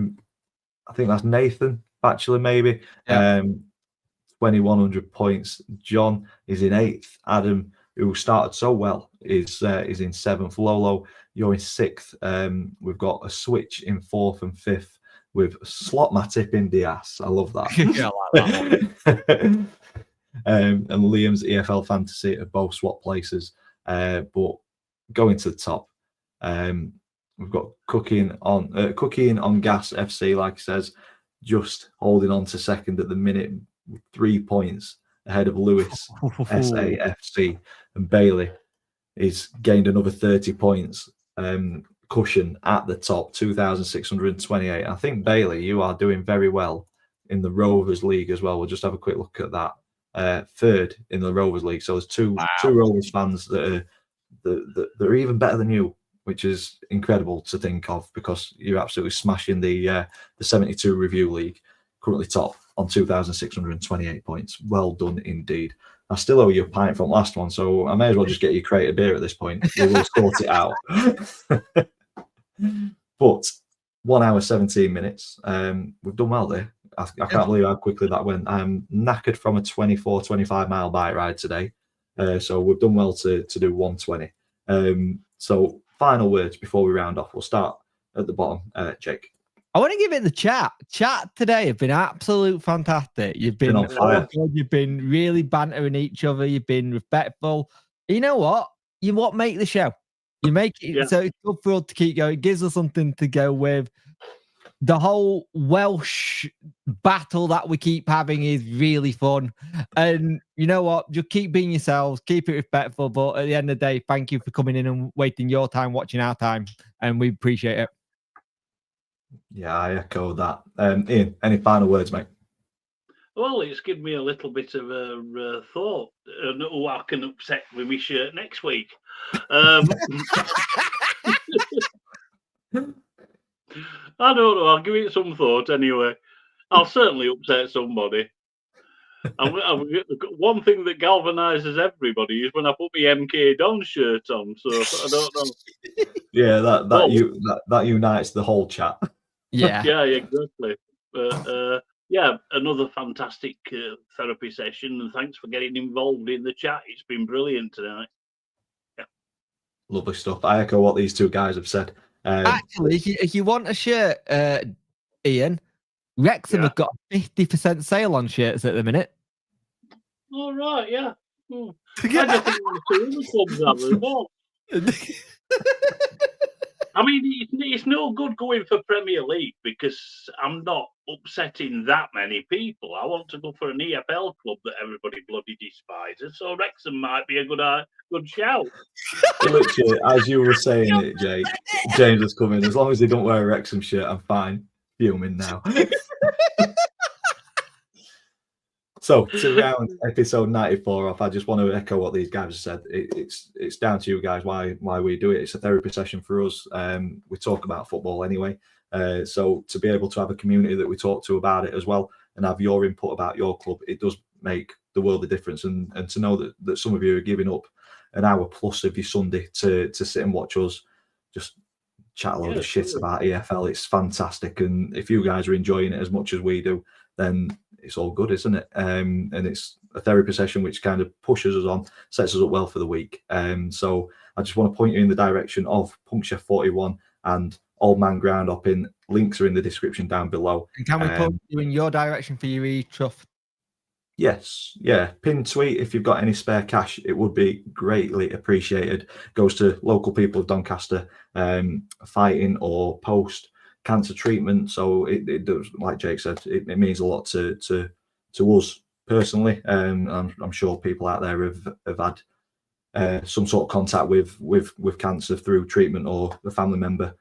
think that's Nathan Batchelor, maybe. 2,100 points. John is in 8th. Adam, who started so well, is in 7th. Lolo, you're in 6th. We've got a switch in 4th and 5th with Slot Matip in Diaz. I love that. Yeah, I like that one. And Liam's EFL Fantasy are both swap places. But going to the top, we've got Cooking on Gas FC, like he says, just holding on to second at the minute, 3 points ahead of Lewis SAFC, and Bailey is gained another 30 points cushion at the top, 2,628. I think, Bailey, you are doing very well in the Rovers League as well. We'll just have a quick look at that. Third in the Rovers League. So there's two Rovers fans that are even better than you, which is incredible to think of because you're absolutely smashing the 72 Review League, currently top on 2,628 points. Well done indeed. I still owe you a pint from last one, so I may as well just get you a crate of beer at this point. We will sort it out. But 1 hour 17 minutes. We've done well there. I can't believe how quickly that went. I'm knackered from a 25 mile bike ride today. So we've done well to do 120. So final words before we round off. We'll start at the bottom. Jake. I want to give it the chat. Chat today have been absolute fantastic. You've been on fire. You've been really bantering each other. You've been respectful. You know what? You make the show. You make it so it's good for us to keep going. It gives us something to go with. The whole Welsh battle that we keep having is really fun. And you know what? Just keep being yourselves, keep it respectful. But at the end of the day, thank you for coming in and wasting your time watching our time. And we appreciate it. Yeah, I echo that. Ian, any final words, mate? Well, it's given me a little bit of a thought. I can upset with my shirt next week. I don't know. I'll give it some thought anyway. I'll certainly upset somebody. One thing that galvanizes everybody is when I put my MK Don shirt on. So I don't know. Yeah, that unites the whole chat. Yeah. Yeah, exactly. Another fantastic therapy session, and thanks for getting involved in the chat. It's been brilliant tonight. Yeah, lovely stuff. I echo what these two guys have said. Actually, if you want a shirt, Ian, Wrexham have got a 50% sale on shirts at the minute. All right, yeah. I just think the clubs have as well. I mean, it's no good going for Premier League because I'm not upsetting that many people. I want to go for an EFL club that everybody bloody despises. So Wrexham might be a good shout. Literally, as you were saying it, Jake, James has come in. As long as they don't wear a Wrexham shirt, I'm fine. Fuming now. So to round episode 94 off, I just want to echo what these guys have said. It's down to you guys why we do it. It's a therapy session for us. We talk about football anyway. So to be able to have a community that we talk to about it as well and have your input about your club, it does make the world of difference. And to know that some of you are giving up an hour plus of your Sunday to sit and watch us just chat a load of shit about EFL, it's fantastic. And if you guys are enjoying it as much as we do, then it's all good, isn't it? And it's a therapy session which kind of pushes us on, sets us up well for the week. So I just want to point you in the direction of Puncture 41 and Old Man Ground Hopping. Links are in the description down below. And can we put you in your direction for your e-truff? Yes, yeah. Pin tweet if you've got any spare cash. It would be greatly appreciated. Goes to local people of Doncaster fighting or post cancer treatment. So it does, like Jake said, it means a lot to us personally. I'm sure people out there have had some sort of contact with cancer through treatment or a family member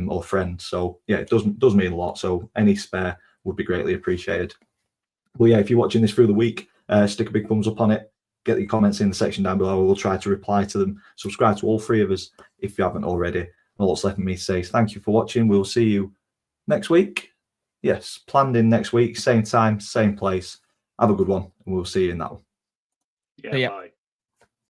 or friend. So yeah, it does mean a lot. So any spare would be greatly appreciated. Well, yeah, if you're watching this through the week, stick a big thumbs up on it. Get your comments in the section down below. We'll try to reply to them. Subscribe to all three of us if you haven't already. And all that's left for me to say is thank you for watching. We'll see you next week. Yes, planned in next week, same time, same place. Have a good one, and we'll see you in that one. Yeah, bye.